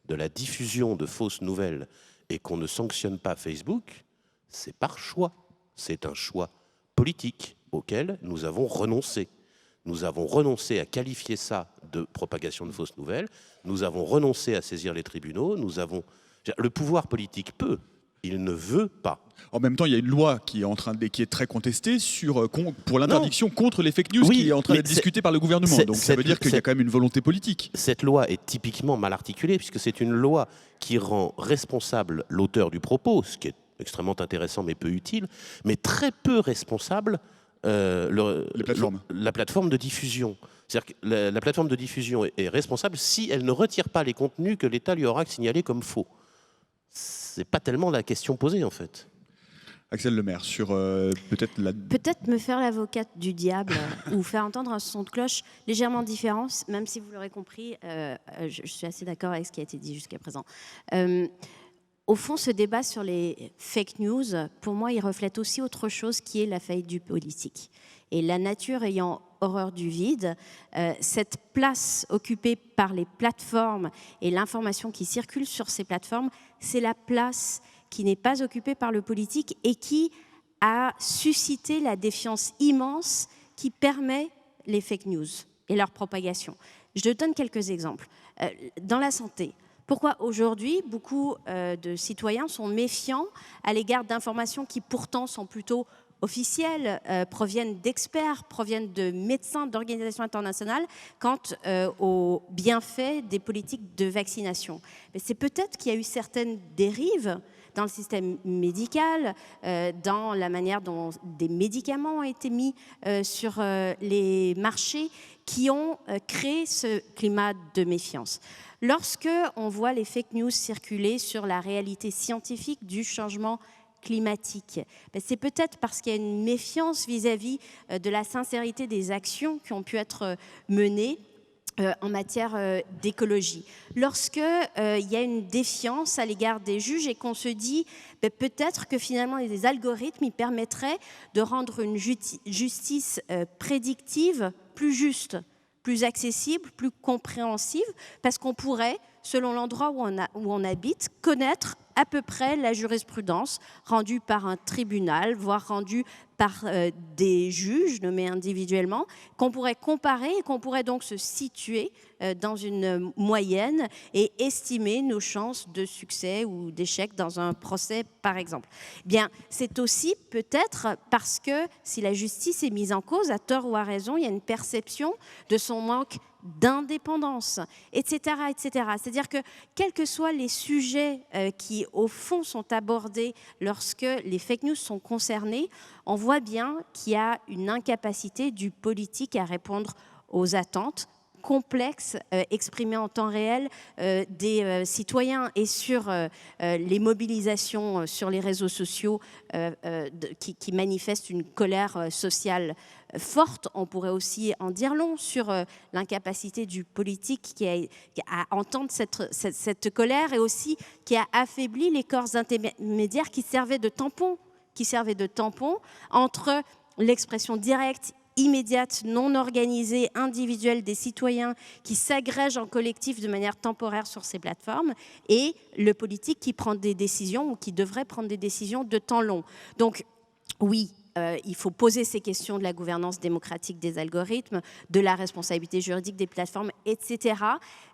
de la diffusion de fausses nouvelles, et qu'on ne sanctionne pas Facebook, c'est par choix. C'est un choix politique auquel nous avons renoncé. Nous avons renoncé à qualifier ça de propagation de fausses nouvelles, nous avons renoncé à saisir les tribunaux, le pouvoir politique peut, il ne veut pas. En même temps, il y a une loi qui est très contestée pour l'interdiction contre les fake news, qui est en train d'être discutée par le gouvernement. Donc ça veut dire qu'il y a quand même une volonté politique. Cette loi est typiquement mal articulée puisque c'est une loi qui rend responsable l'auteur du propos, ce qui est extrêmement intéressant mais peu utile, mais très peu responsable la plateforme de diffusion. C'est-à-dire que la plateforme de diffusion est responsable si elle ne retire pas les contenus que l'État lui aura signalés comme faux. C'est pas tellement la question posée en fait. Axel Lemaire, sur Peut-être me faire l'avocate du diable ou faire entendre un son de cloche légèrement différent, même si vous l'aurez compris, je suis assez d'accord avec ce qui a été dit jusqu'à présent. Au fond, ce débat sur les fake news, pour moi, il reflète aussi autre chose qui est la faillite du politique. Et la nature ayant horreur du vide, cette place occupée par les plateformes et l'information qui circule sur ces plateformes, c'est la place qui n'est pas occupée par le politique et qui a suscité la défiance immense qui permet les fake news et leur propagation. Je donne quelques exemples. Dans la santé, pourquoi aujourd'hui beaucoup de citoyens sont méfiants à l'égard d'informations qui pourtant sont plutôt officielles, proviennent d'experts, proviennent de médecins, d'organisations internationales, quant aux bienfaits des politiques de vaccination. Mais c'est peut-être qu'il y a eu certaines dérives dans le système médical, dans la manière dont des médicaments ont été mis sur les marchés, qui ont créé ce climat de méfiance. Lorsque on voit les fake news circuler sur la réalité scientifique du changement climatique, c'est peut-être parce qu'il y a une méfiance vis-à-vis de la sincérité des actions qui ont pu être menées en matière d'écologie. Lorsque il y a une défiance à l'égard des juges et qu'on se dit peut-être que finalement les algorithmes ils permettraient de rendre une justice prédictive plus juste, plus accessible, plus compréhensive, parce qu'on pourrait, selon l'endroit où on habite, connaître à peu près la jurisprudence rendue par un tribunal, voire rendue par des juges nommés individuellement, qu'on pourrait comparer et qu'on pourrait donc se situer dans une moyenne et estimer nos chances de succès ou d'échec dans un procès, par exemple. Bien, c'est aussi peut-être parce que si la justice est mise en cause, à tort ou à raison, il y a une perception de son manque d'indépendance, etc., etc. C'est-à-dire que quels que soient les sujets qui, au fond, sont abordés lorsque les fake news sont concernés, on voit bien qu'il y a une incapacité du politique à répondre aux attentes complexes exprimées en temps réel des citoyens et sur les mobilisations sur les réseaux sociaux qui manifestent une colère sociale forte. On pourrait aussi en dire long sur l'incapacité du politique à entendre cette colère et aussi qui a affaibli les corps intermédiaires qui servaient de tampons entre l'expression directe, immédiate, non organisée, individuelle des citoyens qui s'agrègent en collectif de manière temporaire sur ces plateformes et le politique qui prend des décisions ou qui devrait prendre des décisions de temps long. Donc oui, il faut poser ces questions de la gouvernance démocratique des algorithmes, de la responsabilité juridique des plateformes, etc.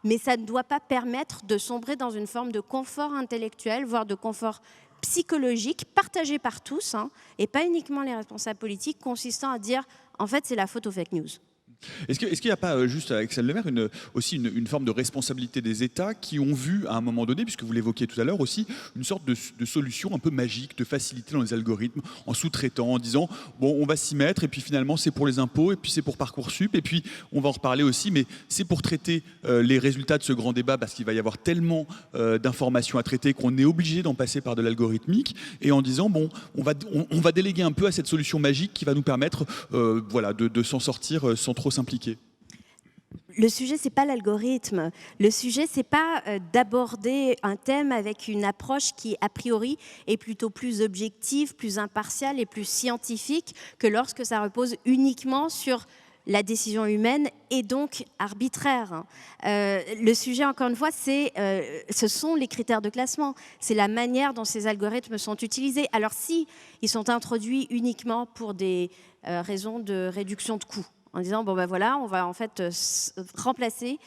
Mais ça ne doit pas permettre de sombrer dans une forme de confort intellectuel, voire de confort psychologique, partagé par tous, et pas uniquement les responsables politiques, consistant à dire en fait c'est la faute aux fake news. Est-ce qu'il n'y a pas, juste avec Axel Lemaire, aussi une forme de responsabilité des États qui ont vu, à un moment donné, puisque vous l'évoquiez tout à l'heure aussi, une sorte de solution un peu magique, de facilité dans les algorithmes, en sous-traitant, en disant, bon, on va s'y mettre, et puis finalement, c'est pour les impôts, et puis c'est pour Parcoursup, et puis on va en reparler aussi, mais c'est pour traiter les résultats de ce grand débat, parce qu'il va y avoir tellement d'informations à traiter qu'on est obligé d'en passer par de l'algorithmique, et en disant, bon, on va déléguer un peu à cette solution magique qui va nous permettre voilà, de s'en sortir sans trop s'impliquer. Le sujet, c'est pas l'algorithme. Le sujet, c'est pas d'aborder un thème avec une approche qui, a priori, est plutôt plus objective, plus impartiale et plus scientifique que lorsque ça repose uniquement sur la décision humaine et donc arbitraire. Le sujet, encore une fois, ce sont les critères de classement. C'est la manière dont ces algorithmes sont utilisés. Alors si ils sont introduits uniquement pour des raisons de réduction de coûts, en disant, bon ben voilà, on va en fait remplacer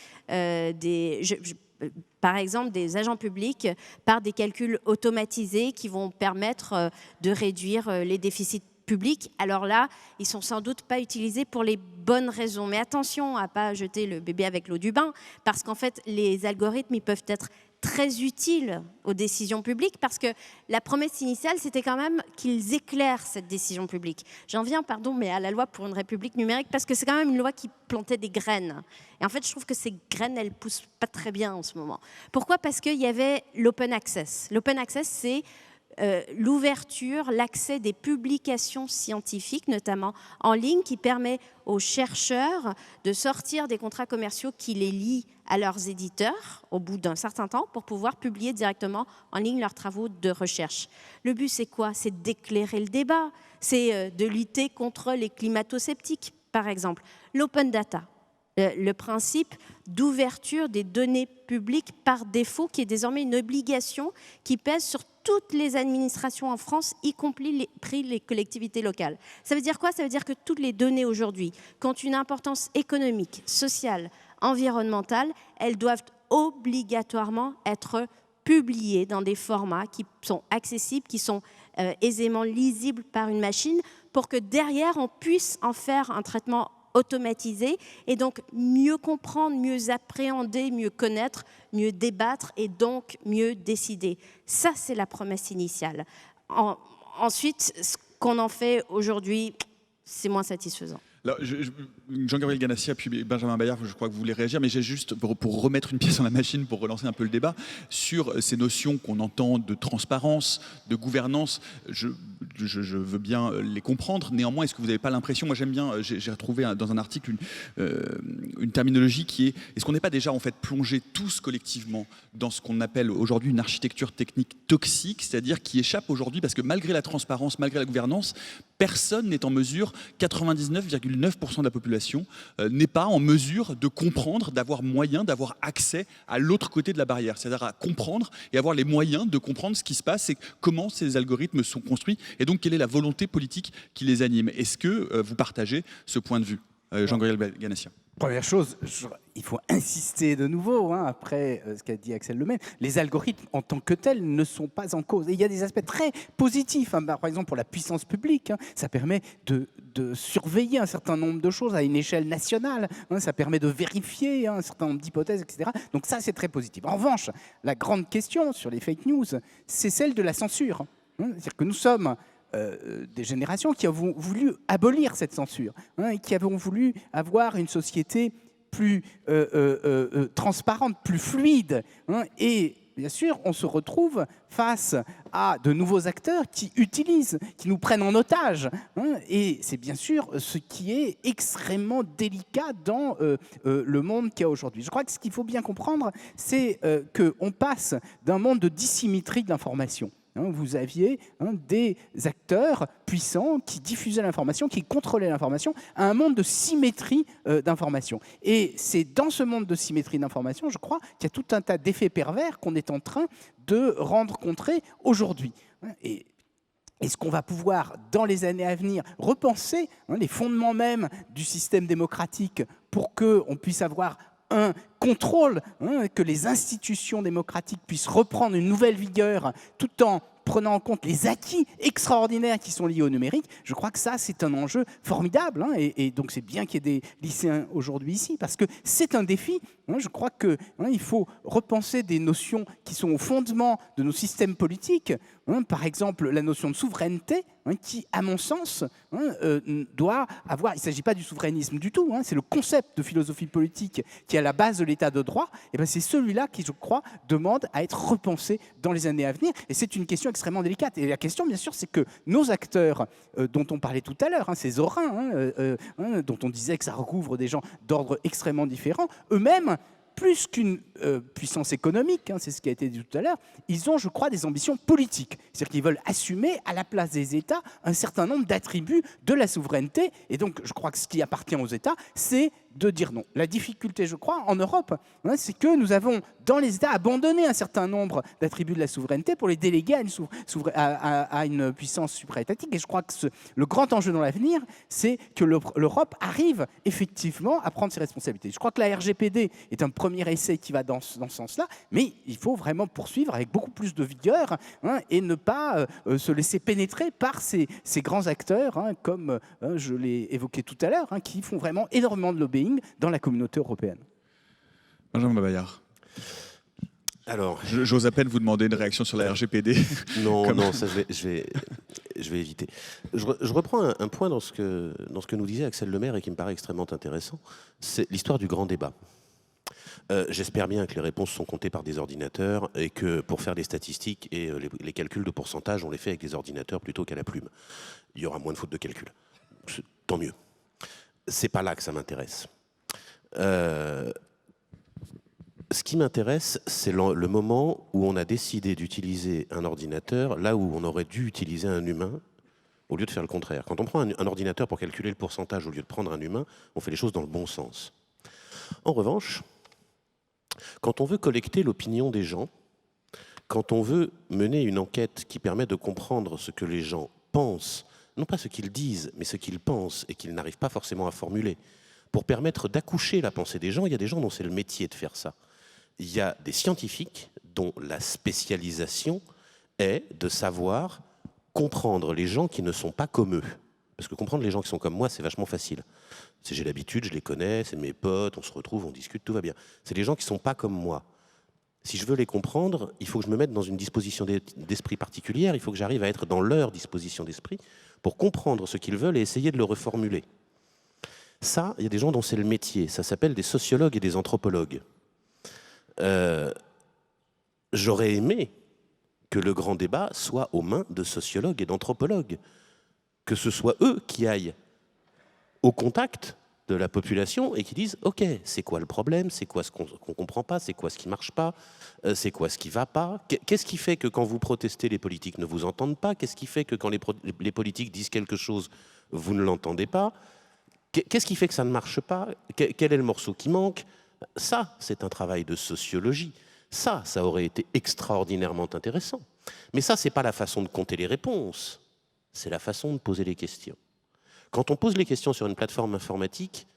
par exemple des agents publics par des calculs automatisés qui vont permettre de réduire les déficits publics. Alors là, ils sont sans doute pas utilisés pour les bonnes raisons. Mais attention à pas jeter le bébé avec l'eau du bain, parce qu'en fait, les algorithmes, ils peuvent être très utile aux décisions publiques parce que la promesse initiale, c'était quand même qu'ils éclairent cette décision publique. J'en viens, mais à la loi pour une république numérique parce que c'est quand même une loi qui plantait des graines. Et en fait, je trouve que ces graines, elles poussent pas très bien en ce moment. Pourquoi ? Parce qu'il y avait l'open access. L'open access, c'est l'ouverture, l'accès des publications scientifiques, notamment en ligne, qui permet aux chercheurs de sortir des contrats commerciaux qui les lient à leurs éditeurs au bout d'un certain temps pour pouvoir publier directement en ligne leurs travaux de recherche. Le but, c'est quoi ? C'est d'éclairer le débat, c'est de lutter contre les climato-sceptiques, par exemple. L'open data, le principe d'ouverture des données publiques par défaut, qui est désormais une obligation qui pèse sur toutes les administrations en France, y compris les collectivités locales. Ça veut dire quoi ? Ça veut dire que toutes les données aujourd'hui, qui ont une importance économique, sociale, environnementale, elles doivent obligatoirement être publiées dans des formats qui sont accessibles, qui sont aisément lisibles par une machine, pour que derrière, on puisse en faire un traitement automatisé et donc mieux comprendre, mieux appréhender, mieux connaître, mieux débattre et donc mieux décider. Ça, c'est la promesse initiale. Ensuite, ce qu'on en fait aujourd'hui, c'est moins satisfaisant. Alors, Jean-Gabriel Ganassia puis Benjamin Bayart, je crois que vous voulez réagir, mais j'ai juste, pour remettre une pièce dans la machine, pour relancer un peu le débat, sur ces notions qu'on entend de transparence, de gouvernance, je veux bien les comprendre. Néanmoins, est-ce que vous n'avez pas l'impression, moi j'aime bien, j'ai retrouvé dans un article une terminologie qui est, est-ce qu'on n'est pas déjà en fait plongé tous collectivement dans ce qu'on appelle aujourd'hui une architecture technique toxique, c'est-à-dire qui échappe aujourd'hui, parce que malgré la transparence, malgré la gouvernance, personne n'est en mesure, 99,9% de la population n'est pas en mesure de comprendre, d'avoir moyen, d'avoir accès à l'autre côté de la barrière, c'est-à-dire à comprendre et avoir les moyens de comprendre ce qui se passe et comment ces algorithmes sont construits et donc quelle est la volonté politique qui les anime. Est-ce que vous partagez ce point de vue, Jean-Gabriel Ganassia ? Première chose, il faut insister de nouveau, après ce qu'a dit Axel Lemaine, les algorithmes en tant que tels ne sont pas en cause. Et il y a des aspects très positifs, par exemple pour la puissance publique, ça permet de surveiller un certain nombre de choses à une échelle nationale, ça permet de vérifier un certain nombre d'hypothèses, etc. Donc ça, c'est très positif. En revanche, la grande question sur les fake news, c'est celle de la censure. C'est-à-dire que nous sommes des générations qui ont voulu abolir cette censure, et qui ont voulu avoir une société plus transparente, plus fluide. Et bien sûr, on se retrouve face à de nouveaux acteurs qui utilisent, qui nous prennent en otage. Et c'est bien sûr ce qui est extrêmement délicat dans le monde qu'il y a aujourd'hui. Je crois que ce qu'il faut bien comprendre, c'est qu'on passe d'un monde de dissymétrie de l'information. Vous aviez des acteurs puissants qui diffusaient l'information, qui contrôlaient l'information, à un monde de symétrie d'information. Et c'est dans ce monde de symétrie d'information, je crois, qu'il y a tout un tas d'effets pervers qu'on est en train de rendre concrets aujourd'hui. Et est-ce qu'on va pouvoir, dans les années à venir, repenser les fondements même du système démocratique pour qu'on puisse avoir un contrôle, que les institutions démocratiques puissent reprendre une nouvelle vigueur tout en prenant en compte les acquis extraordinaires qui sont liés au numérique? Je crois que ça, c'est un enjeu formidable. Et donc, c'est bien qu'il y ait des lycéens aujourd'hui ici, parce que c'est un défi. Je crois qu'il faut repenser des notions qui sont au fondement de nos systèmes politiques. Par exemple, la notion de souveraineté, qui, à mon sens, doit avoir... Il ne s'agit pas du souverainisme du tout, c'est le concept de philosophie politique qui est à la base de l'état de droit. Et bien, c'est celui-là qui, je crois, demande à être repensé dans les années à venir. Et c'est une question extrêmement délicate. Et la question, bien sûr, c'est que nos acteurs, dont on parlait tout à l'heure, ces orins, dont on disait que ça recouvre des gens d'ordre extrêmement différents, eux-mêmes, plus qu'une puissance économique, c'est ce qui a été dit tout à l'heure, ils ont, je crois, des ambitions politiques. C'est-à-dire qu'ils veulent assumer, à la place des États, un certain nombre d'attributs de la souveraineté. Et donc, je crois que ce qui appartient aux États, c'est de dire non. La difficulté, je crois, en Europe, c'est que nous avons, dans les États, abandonné un certain nombre d'attributs de la souveraineté pour les déléguer à une puissance supraétatique. Et je crois que le grand enjeu dans l'avenir, c'est que l'Europe arrive effectivement à prendre ses responsabilités. Je crois que la RGPD est un premier essai qui va dans ce sens-là, mais il faut vraiment poursuivre avec beaucoup plus de vigueur, et ne pas se laisser pénétrer par ces grands acteurs, comme je l'ai évoqué tout à l'heure, qui font vraiment énormément de lobbying dans la communauté européenne. Benjamin Bayart. Alors, J'ose à peine vous demander une réaction sur la RGPD. non, ça je vais éviter. Je reprends un point dans ce que nous disait Axel Lemaire et qui me paraît extrêmement intéressant, c'est l'histoire du grand débat. J'espère bien que les réponses sont comptées par des ordinateurs et que pour faire des statistiques et les calculs de pourcentage, on les fait avec des ordinateurs plutôt qu'à la plume. Il y aura moins de fautes de calcul. Tant mieux. C'est pas là que ça m'intéresse. Ce qui m'intéresse, c'est le moment où on a décidé d'utiliser un ordinateur là où on aurait dû utiliser un humain au lieu de faire le contraire. Quand on prend un ordinateur pour calculer le pourcentage au lieu de prendre un humain, on fait les choses dans le bon sens. En revanche, quand on veut collecter l'opinion des gens, quand on veut mener une enquête qui permet de comprendre ce que les gens pensent, non pas ce qu'ils disent, mais ce qu'ils pensent et qu'ils n'arrivent pas forcément à formuler, pour permettre d'accoucher la pensée des gens, il y a des gens dont c'est le métier de faire ça. Il y a des scientifiques dont la spécialisation est de savoir comprendre les gens qui ne sont pas comme eux. Parce que comprendre les gens qui sont comme moi, c'est vachement facile. J'ai l'habitude, je les connais, c'est mes potes, on se retrouve, on discute, tout va bien. C'est les gens qui ne sont pas comme moi. Si je veux les comprendre, il faut que je me mette dans une disposition d'esprit particulière, il faut que j'arrive à être dans leur disposition d'esprit pour comprendre ce qu'ils veulent et essayer de le reformuler. Ça, il y a des gens dont c'est le métier. Ça s'appelle des sociologues et des anthropologues. J'aurais aimé que le grand débat soit aux mains de sociologues et d'anthropologues, que ce soit eux qui aillent au contact de la population et qui disent « Ok, c'est quoi le problème? C'est quoi ce qu'on ne comprend pas? C'est quoi ce qui ne marche pas? C'est quoi ce qui ne va pas? Qu'est-ce qui fait que quand vous protestez, les politiques ne vous entendent pas? Qu'est-ce qui fait que quand les politiques disent quelque chose, vous ne l'entendez pas? Qu'est-ce qui fait que ça ne marche pas? Quel est le morceau qui manque? » Ça, c'est un travail de sociologie. Ça aurait été extraordinairement intéressant. Mais ça, ce n'est pas la façon de compter les réponses. C'est la façon de poser les questions. Quand on pose les questions sur une plateforme informatique,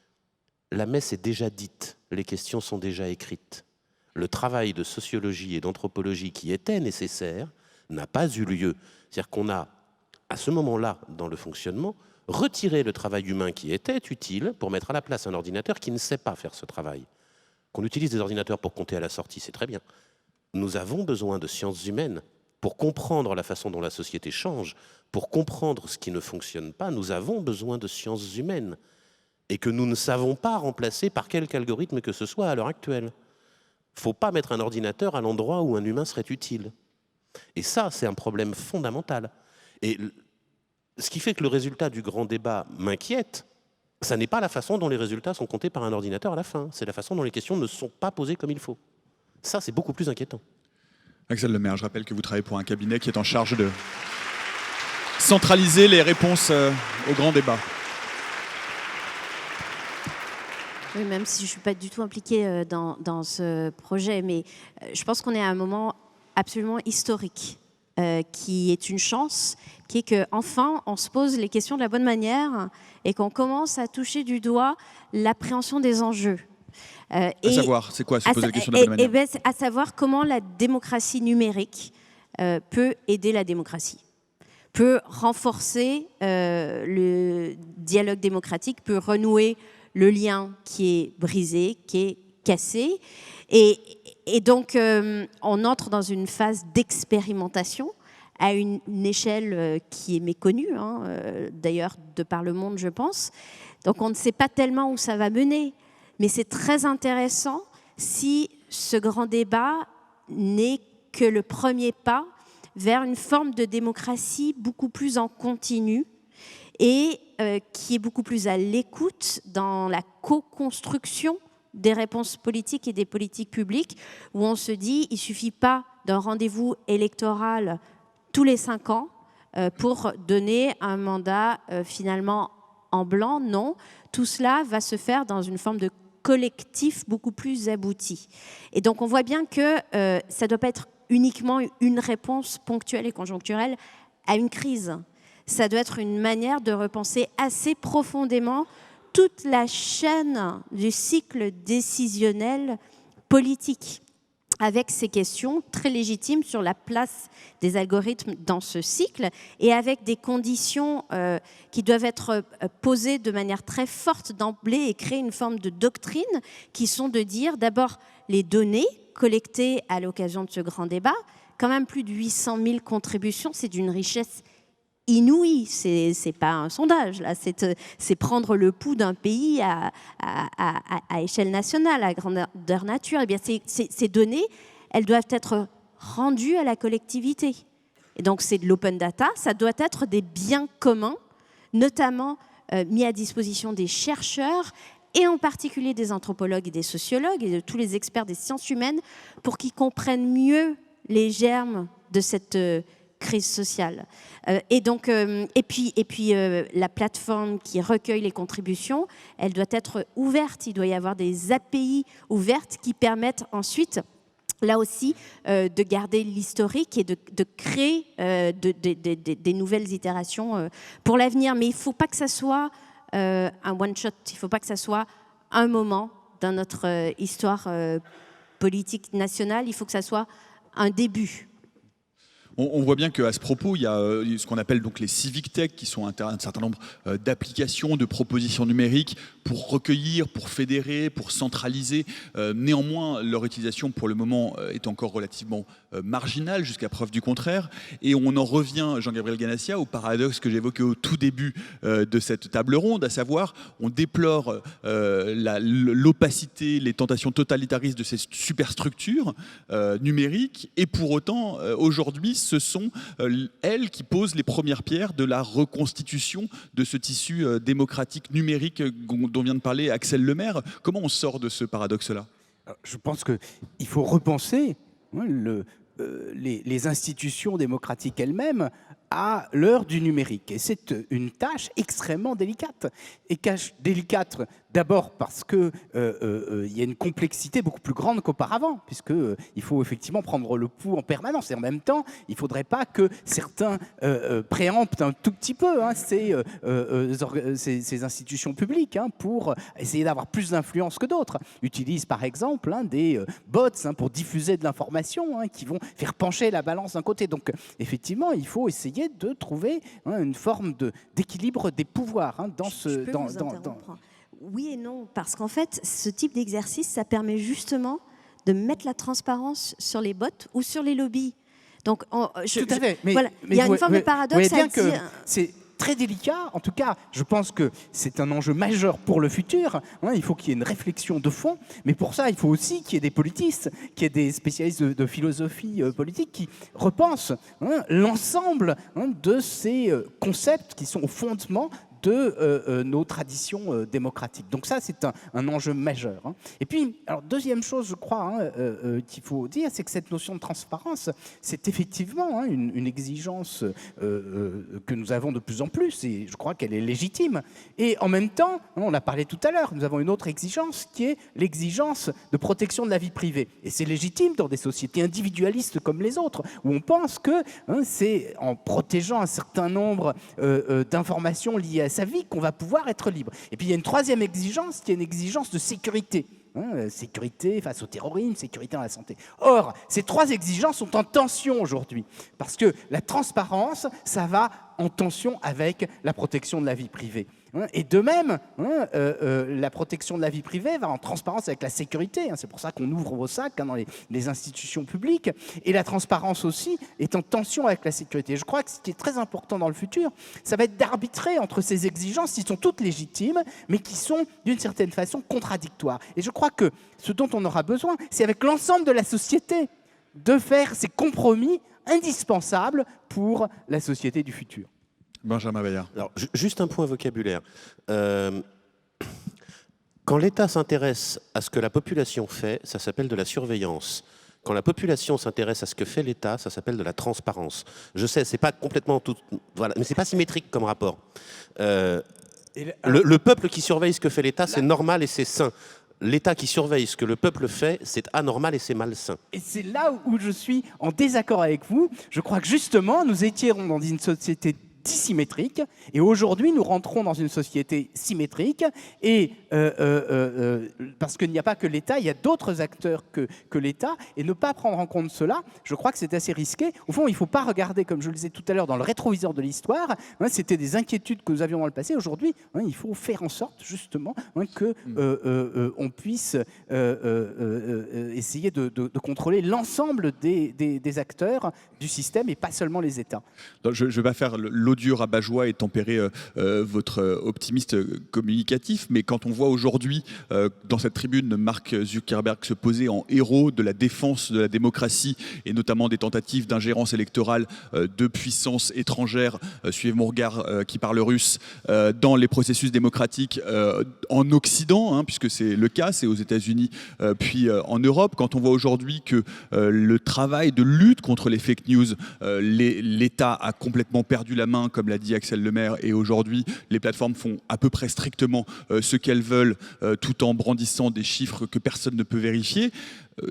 la messe est déjà dite, les questions sont déjà écrites. Le travail de sociologie et d'anthropologie qui était nécessaire n'a pas eu lieu. C'est-à-dire qu'on a, à ce moment-là, dans le fonctionnement, retiré le travail humain qui était utile pour mettre à la place un ordinateur qui ne sait pas faire ce travail. Qu'on utilise des ordinateurs pour compter à la sortie, c'est très bien. Nous avons besoin de sciences humaines pour comprendre la façon dont la société change, pour comprendre ce qui ne fonctionne pas, nous avons besoin de sciences humaines et que nous ne savons pas remplacer par quelque algorithme que ce soit à l'heure actuelle. Il ne faut pas mettre un ordinateur à l'endroit où un humain serait utile. Et ça, c'est un problème fondamental. Et ce qui fait que le résultat du grand débat m'inquiète, ça n'est pas la façon dont les résultats sont comptés par un ordinateur à la fin, c'est la façon dont les questions ne sont pas posées comme il faut. Ça, c'est beaucoup plus inquiétant. Axel Lemaire, je rappelle que vous travaillez pour un cabinet qui est en charge de centraliser les réponses au grand débat. Oui, même si je ne suis pas du tout impliquée dans ce projet, mais je pense qu'on est à un moment absolument historique, qui est une chance, qui est qu'enfin, on se pose les questions de la bonne manière et qu'on commence à toucher du doigt l'appréhension des enjeux. À savoir, c'est quoi se poser les questions de la bonne manière? À savoir comment la démocratie numérique peut aider la démocratie, peut renforcer le dialogue démocratique, peut renouer le lien qui est brisé, qui est cassé. Et donc, on entre dans une phase d'expérimentation à une échelle qui est méconnue, d'ailleurs, de par le monde, je pense. Donc, on ne sait pas tellement où ça va mener. Mais c'est très intéressant si ce grand débat n'est que le premier pas vers une forme de démocratie beaucoup plus en continu et qui est beaucoup plus à l'écoute dans la co-construction des réponses politiques et des politiques publiques, où on se dit il ne suffit pas d'un rendez-vous électoral tous les 5 ans pour donner un mandat finalement en blanc. Non, tout cela va se faire dans une forme de collectif beaucoup plus abouti. Et donc on voit bien que ça ne doit pas être uniquement une réponse ponctuelle et conjoncturelle à une crise. Ça doit être une manière de repenser assez profondément toute la chaîne du cycle décisionnel politique, avec ces questions très légitimes sur la place des algorithmes dans ce cycle et avec des conditions qui doivent être posées de manière très forte d'emblée et créer une forme de doctrine qui sont de dire d'abord les données collectées à l'occasion de ce grand débat. Quand même plus de 800 000 contributions, c'est d'une richesse inouïe. C'est pas un sondage, là. C'est prendre le pouls d'un pays à échelle nationale, à grandeur nature. Eh bien, ces données, elles doivent être rendues à la collectivité. Et donc, c'est de l'open data. Ça doit être des biens communs, notamment mis à disposition des chercheurs et en particulier des anthropologues et des sociologues et de tous les experts des sciences humaines pour qu'ils comprennent mieux les germes de cette crise sociale. Et puis la plateforme qui recueille les contributions, elle doit être ouverte. Il doit y avoir des API ouvertes qui permettent ensuite, là aussi, de garder l'historique et de créer des nouvelles itérations pour l'avenir. Mais il ne faut pas que ça soit un one-shot. Il ne faut pas que ça soit un moment dans notre histoire politique nationale. Il faut que ça soit un début. On voit bien qu'à ce propos, il y a ce qu'on appelle donc les civic tech, qui sont un certain nombre d'applications, de propositions numériques pour recueillir, pour fédérer, pour centraliser. Néanmoins, leur utilisation pour le moment est encore relativement marginale, jusqu'à preuve du contraire. Et on en revient, Jean-Gabriel Ganassia, au paradoxe que j'évoquais au tout début de cette table ronde, à savoir, on déplore l'opacité, les tentations totalitaristes de ces superstructures numériques, et pour autant, aujourd'hui, ce sont elles qui posent les premières pierres de la reconstitution de ce tissu démocratique numérique dont vient de parler Axel Lemaire. Comment on sort de ce paradoxe-là ? Je pense qu'il faut repenser les institutions démocratiques elles-mêmes à l'heure du numérique. Et c'est une tâche extrêmement délicate. Et délicate d'abord parce qu'il y a une complexité beaucoup plus grande qu'auparavant, puisqu'il faut effectivement prendre le pouls en permanence. Et en même temps, il ne faudrait pas que certains préemptent un tout petit peu ces institutions publiques pour essayer d'avoir plus d'influence que d'autres. Utilisent par exemple des bots pour diffuser de l'information qui vont faire pencher la balance d'un côté. Donc effectivement, il faut essayer de trouver une forme d'équilibre des pouvoirs dans ce... Oui et non, parce qu'en fait, ce type d'exercice, ça permet justement de mettre la transparence sur les bots ou sur les lobbies. Donc, tout à fait. Voilà, il y a une forme de paradoxe à dire. C'est très délicat. En tout cas, je pense que c'est un enjeu majeur pour le futur. Il faut qu'il y ait une réflexion de fond. Mais pour ça, il faut aussi qu'il y ait des politistes, qu'il y ait des spécialistes de philosophie politique qui repensent l'ensemble de ces concepts qui sont au fondement de nos traditions démocratiques. Donc ça, c'est un enjeu majeur. Et puis, alors, deuxième chose, je crois, qu'il faut dire, c'est que cette notion de transparence, c'est effectivement une exigence que nous avons de plus en plus, et je crois qu'elle est légitime. Et en même temps, on l'a parlé tout à l'heure, nous avons une autre exigence qui est l'exigence de protection de la vie privée. Et c'est légitime dans des sociétés individualistes comme les autres, où on pense que c'est en protégeant un certain nombre d'informations liées à sa vie qu'on va pouvoir être libre. Et puis il y a une troisième exigence qui est une exigence de sécurité. Sécurité face au terrorisme, sécurité dans la santé. Or, ces trois exigences sont en tension aujourd'hui, parce que la transparence, ça va en tension avec la protection de la vie privée. Et de même, la protection de la vie privée va en transparence avec la sécurité. C'est pour ça qu'on ouvre vos sacs dans les institutions publiques. Et la transparence aussi est en tension avec la sécurité. Je crois que ce qui est très important dans le futur, ça va être d'arbitrer entre ces exigences qui sont toutes légitimes, mais qui sont d'une certaine façon contradictoires. Et je crois que ce dont on aura besoin, c'est avec l'ensemble de la société de faire ces compromis indispensables pour la société du futur. Benjamin Bayard. Alors, juste un point vocabulaire. Quand l'État s'intéresse à ce que la population fait, ça s'appelle de la surveillance. Quand la population s'intéresse à ce que fait l'État, ça s'appelle de la transparence. Je sais, c'est pas complètement tout, voilà, mais c'est pas symétrique comme rapport. Le peuple qui surveille ce que fait l'État, c'est normal et c'est sain. L'État qui surveille ce que le peuple fait, c'est anormal et c'est malsain. Et c'est là où je suis en désaccord avec vous. Je crois que justement, nous étions dans une société dissymétrique, et aujourd'hui nous rentrons dans une société symétrique, et parce qu'il n'y a pas que l'État, il y a d'autres acteurs que l'État, et ne pas prendre en compte cela, je crois que c'est assez risqué. Au fond, il ne faut pas regarder, comme je le disais tout à l'heure, dans le rétroviseur de l'histoire, hein, c'était des inquiétudes que nous avions dans le passé. Aujourd'hui, hein, il faut faire en sorte justement hein, que on puisse essayer de contrôler l'ensemble des acteurs du système et pas seulement les États. Je ne vais pas faire l'odieux rabat-joie et tempérer votre optimiste communicatif, mais quand on voit aujourd'hui dans cette tribune Mark Zuckerberg se poser en héros de la défense de la démocratie et notamment des tentatives d'ingérence électorale de puissances étrangères, suivez mon regard qui parle russe, dans les processus démocratiques en Occident, hein, puisque c'est le cas, c'est aux États-Unis puis en Europe. Quand on voit aujourd'hui que le travail de lutte contre les fake news, l'État a complètement perdu la main, comme l'a dit Axel Lemaire, et aujourd'hui les plateformes font à peu près strictement ce qu'elles veulent, tout en brandissant des chiffres que personne ne peut vérifier.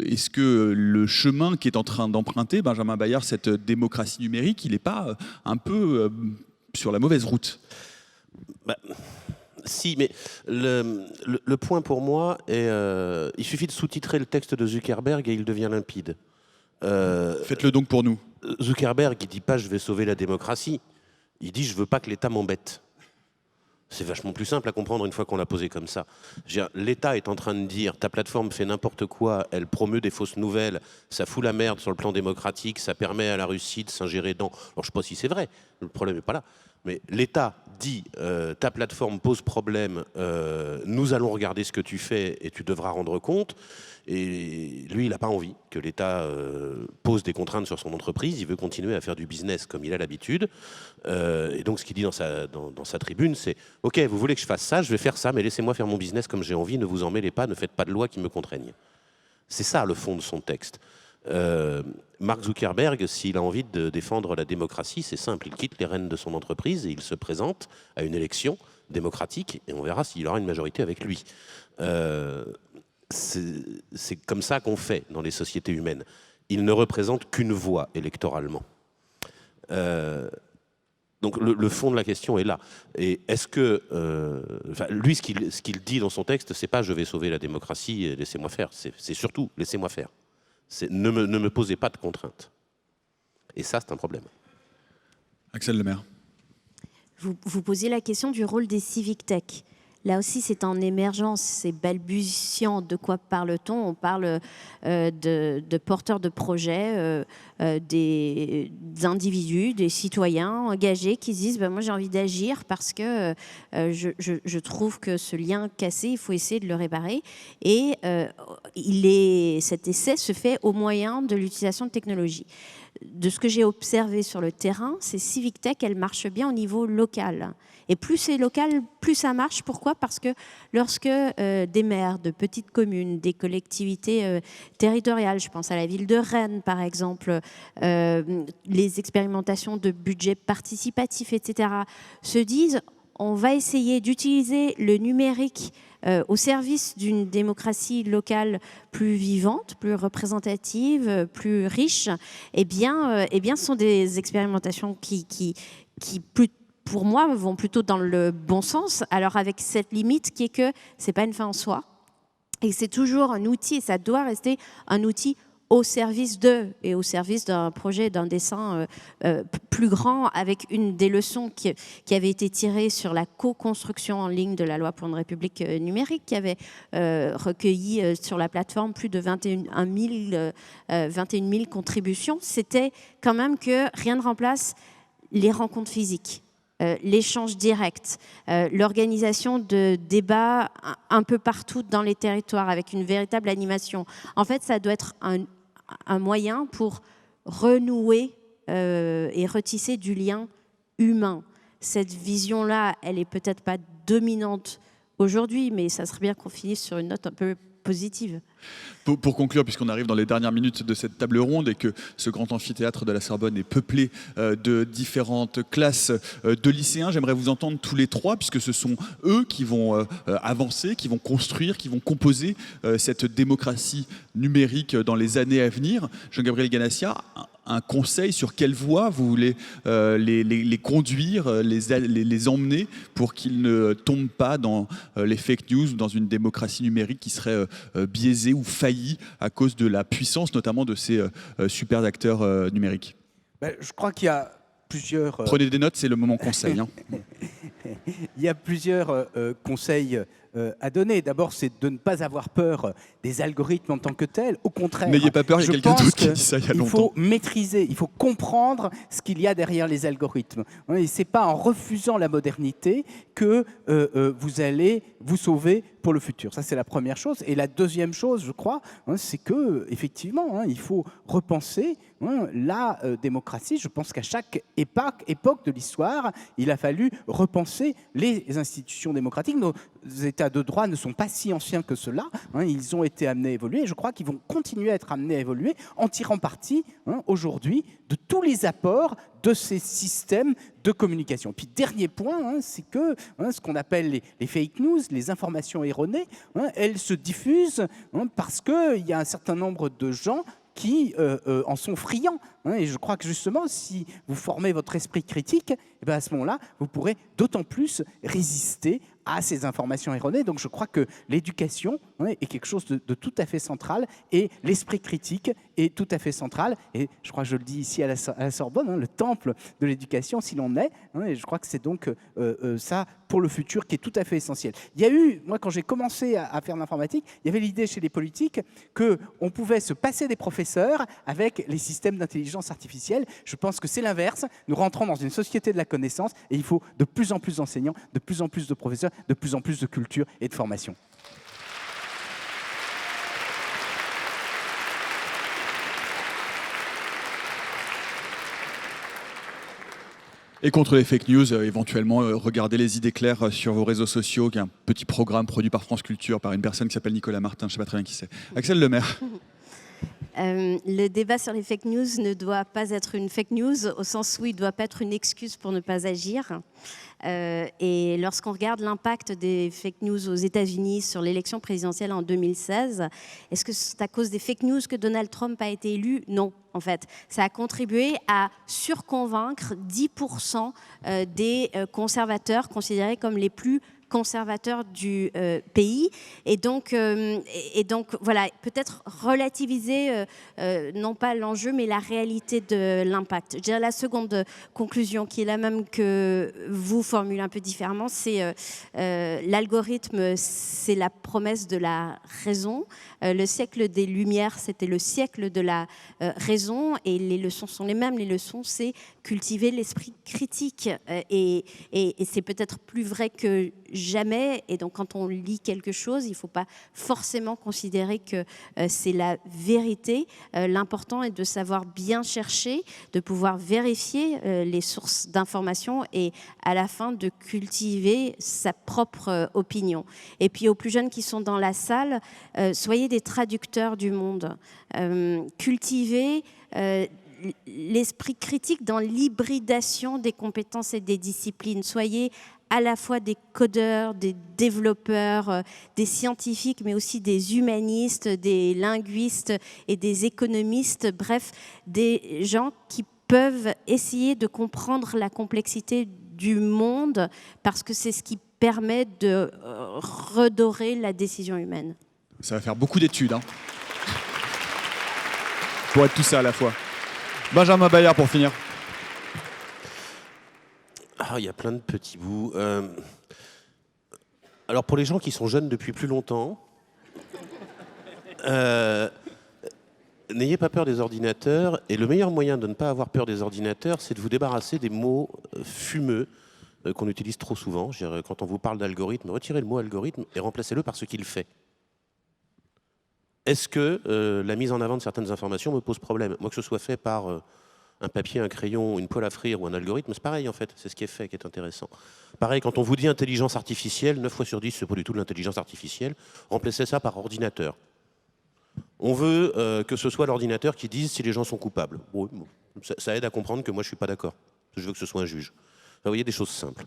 Est-ce que le chemin qu'est en train d'emprunter Benjamin Bayart, cette démocratie numérique, il n'est pas un peu sur la mauvaise route? Si, mais le point pour moi est... il suffit de sous-titrer le texte de Zuckerberg et il devient limpide. Faites-le donc pour nous. Zuckerberg, il ne dit pas « je vais sauver la démocratie », il dit « je ne veux pas que l'État m'embête ». C'est vachement plus simple à comprendre une fois qu'on l'a posé comme ça. L'État est en train de dire ta plateforme fait n'importe quoi, elle promeut des fausses nouvelles, ça fout la merde sur le plan démocratique, ça permet à la Russie de s'ingérer dans... Alors je ne sais pas si c'est vrai, le problème n'est pas là. Mais l'État dit ta plateforme pose problème, nous allons regarder ce que tu fais et tu devras rendre compte. Et lui, il n'a pas envie que l'État pose des contraintes sur son entreprise. Il veut continuer à faire du business comme il a l'habitude. Et donc, ce qu'il dit dans sa tribune, c'est « Ok, vous voulez que je fasse ça, je vais faire ça, mais laissez-moi faire mon business comme j'ai envie, ne vous en mêlez pas, ne faites pas de loi qui me contraignent. » C'est ça, le fond de son texte. Mark Zuckerberg, s'il a envie de défendre la démocratie, c'est simple, il quitte les rênes de son entreprise et il se présente à une élection démocratique et on verra s'il aura une majorité avec lui. C'est comme ça qu'on fait dans les sociétés humaines. Il ne représente qu'une voix électoralement. Donc le fond de la question est là. Et est-ce que... lui, ce qu'il dit dans son texte, c'est pas « je vais sauver la démocratie et laissez-moi faire ». C'est surtout « laissez-moi faire ». Ne me posez pas de contraintes. Et ça, c'est un problème. Axel Lemaire. Vous posez la question du rôle des civic tech. Là aussi, c'est en émergence, c'est balbutiant. De quoi parle-t-on? On parle de porteurs de projets, des individus, des citoyens engagés qui se disent moi j'ai envie d'agir parce que je trouve que ce lien cassé, il faut essayer de le réparer. Et cet essai se fait au moyen de l'utilisation de technologies. De ce que j'ai observé sur le terrain, ces civic tech, elles marchent bien au niveau local. Et plus c'est local, plus ça marche. Pourquoi? Parce que lorsque des maires de petites communes, des collectivités territoriales, je pense à la ville de Rennes par exemple, les expérimentations de budget participatif, etc., se disent on va essayer d'utiliser le numérique au service d'une démocratie locale plus vivante, plus représentative, plus riche, eh bien, ce sont des expérimentations qui pour moi, vont plutôt dans le bon sens, alors avec cette limite qui est que ce n'est pas une fin en soi, et c'est toujours un outil, et ça doit rester un outil au service d'eux, et au service d'un projet, d'un dessin plus grand, avec une des leçons qui avait été tirée sur la co-construction en ligne de la loi pour une République numérique, qui avait recueilli sur la plateforme plus de 21 000 contributions. C'était quand même que rien ne remplace les rencontres physiques. L'échange direct, l'organisation de débats un peu partout dans les territoires avec une véritable animation. En fait, ça doit être un moyen pour renouer et retisser du lien humain. Cette vision-là, elle n'est peut-être pas dominante aujourd'hui, mais ça serait bien qu'on finisse sur une note un peu positive. Pour conclure, puisqu'on arrive dans les dernières minutes de cette table ronde et que ce grand amphithéâtre de la Sorbonne est peuplé de différentes classes de lycéens, j'aimerais vous entendre tous les trois, puisque ce sont eux qui vont avancer, qui vont construire, qui vont composer cette démocratie numérique dans les années à venir. Jean-Gabriel Ganassia, un conseil sur quelle voie vous voulez les conduire, les emmener pour qu'ils ne tombent pas dans les fake news, dans une démocratie numérique qui serait biaisée ou faillie à cause de la puissance notamment de ces super acteurs numériques? Je crois qu'il y a plusieurs... Prenez des notes, c'est le moment conseil. Hein. Il y a plusieurs conseils à donner. D'abord, c'est de ne pas avoir peur des algorithmes en tant que tels. Au contraire, n'ayez pas peur, il y a quelqu'un d'autre qui a dit ça il y a longtemps. Il faut maîtriser, il faut comprendre ce qu'il y a derrière les algorithmes. Et ce n'est pas en refusant la modernité que vous allez vous sauver pour le futur. Ça, c'est la première chose. Et la deuxième chose, je crois, c'est qu'effectivement, il faut repenser la démocratie. Je pense qu'à chaque époque de l'histoire, il a fallu repenser les institutions démocratiques. Nos États de droit ne sont pas si anciens que cela. Ils ont été amenés à évoluer. Et je crois qu'ils vont continuer à être amenés à évoluer en tirant parti aujourd'hui de tous les apports de ces systèmes de communication. Puis dernier point, c'est que ce qu'on appelle les fake news, les informations erronées, elles se diffusent parce qu'il y a un certain nombre de gens qui en sont friands. Et je crois que justement, si vous formez votre esprit critique, et bien à ce moment-là, vous pourrez d'autant plus résister à ces informations erronées. Donc je crois que l'éducation est quelque chose de tout à fait central et l'esprit critique est tout à fait central. Et je crois que je le dis ici à la Sorbonne, le temple de l'éducation, si l'on est. Et je crois que c'est donc ça pour le futur qui est tout à fait essentiel. Il y a eu, moi quand j'ai commencé à faire de l'informatique, il y avait l'idée chez les politiques qu'on pouvait se passer des professeurs avec les systèmes d'intelligence artificielle. Je pense que c'est l'inverse. Nous rentrons dans une société de la connaissance et il faut de plus en plus d'enseignants, de plus en plus de professeurs, de plus en plus de culture et de formation. Et contre les fake news, éventuellement, regardez les idées claires sur vos réseaux sociaux, qui est un petit programme produit par France Culture, par une personne qui s'appelle Nicolas Martin, je ne sais pas très bien qui c'est. Axel Lemaire. Le débat sur les fake news ne doit pas être une fake news, au sens où il ne doit pas être une excuse pour ne pas agir. Et lorsqu'on regarde l'impact des fake news aux États-Unis sur l'élection présidentielle en 2016, est-ce que c'est à cause des fake news que Donald Trump a été élu? Non, en fait. Ça a contribué à surconvaincre 10% des conservateurs considérés comme les plus conservateurs du pays. Et donc voilà, peut-être relativiser, non pas l'enjeu, mais la réalité de l'impact. Je dirais la seconde conclusion, qui est la même que vous, formule un peu différemment, c'est l'algorithme, c'est la promesse de la raison. Le siècle des Lumières, c'était le siècle de la raison, et les leçons sont les mêmes. Les leçons, c'est cultiver l'esprit critique. Et c'est peut-être plus vrai que jamais. Et donc, quand on lit quelque chose, il ne faut pas forcément considérer que c'est la vérité. L'important est de savoir bien chercher, de pouvoir vérifier les sources d'informations et à la fin de cultiver sa propre opinion. Et puis, aux plus jeunes qui sont dans la salle, soyez des traducteurs du monde. Cultivez l'esprit critique dans l'hybridation des compétences et des disciplines. Soyez à la fois des codeurs, des développeurs, des scientifiques, mais aussi des humanistes, des linguistes et des économistes, bref, des gens qui peuvent essayer de comprendre la complexité du monde, parce que c'est ce qui permet de redorer la décision humaine. Ça va faire beaucoup d'études, pour être tout ça à la fois. Benjamin Bayard pour finir. Il y a plein de petits bouts. Alors pour les gens qui sont jeunes depuis plus longtemps, n'ayez pas peur des ordinateurs. Et le meilleur moyen de ne pas avoir peur des ordinateurs, c'est de vous débarrasser des mots fumeux qu'on utilise trop souvent. Quand on vous parle d'algorithme, retirez le mot algorithme et remplacez-le par ce qu'il fait. Est-ce que la mise en avant de certaines informations me pose problème? Moi, que ce soit fait par un papier, un crayon, une poêle à frire ou un algorithme, c'est pareil en fait, c'est ce qui est fait qui est intéressant. Pareil, quand on vous dit intelligence artificielle, 9 fois sur 10, c'est pas du tout de l'intelligence artificielle, remplacez ça par ordinateur. On veut que ce soit l'ordinateur qui dise si les gens sont coupables. Bon, ça aide à comprendre que moi je suis pas d'accord. Je veux que ce soit un juge. Vous voyez, des choses simples.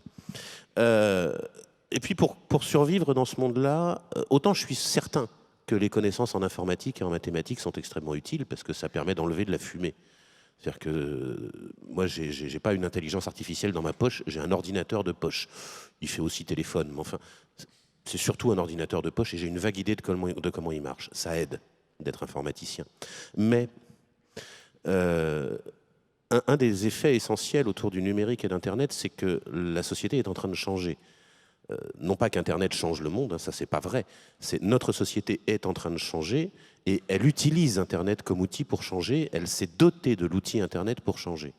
Et puis pour survivre dans ce monde-là, autant je suis certain que les connaissances en informatique et en mathématiques sont extrêmement utiles parce que ça permet d'enlever de la fumée C'est-à-dire que moi, j'ai pas une intelligence artificielle dans ma poche, j'ai un ordinateur de poche. Il fait aussi téléphone, mais enfin, c'est surtout un ordinateur de poche et j'ai une vague idée de comment il marche. Ça aide d'être informaticien. Mais un des effets essentiels autour du numérique et d'Internet, c'est que la société est en train de changer. Non pas qu'Internet change le monde, hein, ça c'est pas vrai. C'est notre société est en train de changer et elle utilise Internet comme outil pour changer. Elle s'est dotée de l'outil Internet pour changer.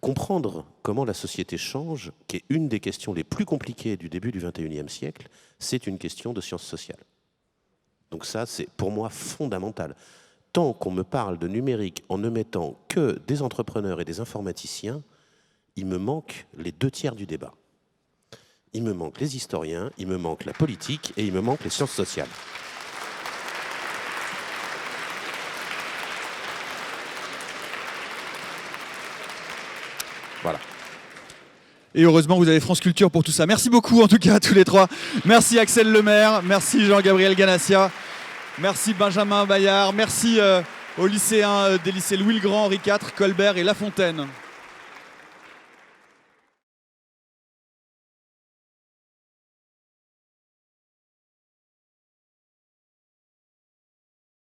Comprendre comment la société change, qui est une des questions les plus compliquées du début du XXIe siècle, c'est une question de sciences sociales. Donc ça, c'est pour moi fondamental. Tant qu'on me parle de numérique en ne mettant que des entrepreneurs et des informaticiens, il me manque les 2/3 du débat. Il me manque les historiens, il me manque la politique et il me manque les sciences sociales. Voilà. Et heureusement, vous avez France Culture pour tout ça. Merci beaucoup, en tout cas, à tous les trois. Merci Axel Lemaire, merci Jean-Gabriel Ganassia, merci Benjamin Bayard, merci aux lycéens des lycées Louis-le-Grand, Henri IV, Colbert et La Fontaine.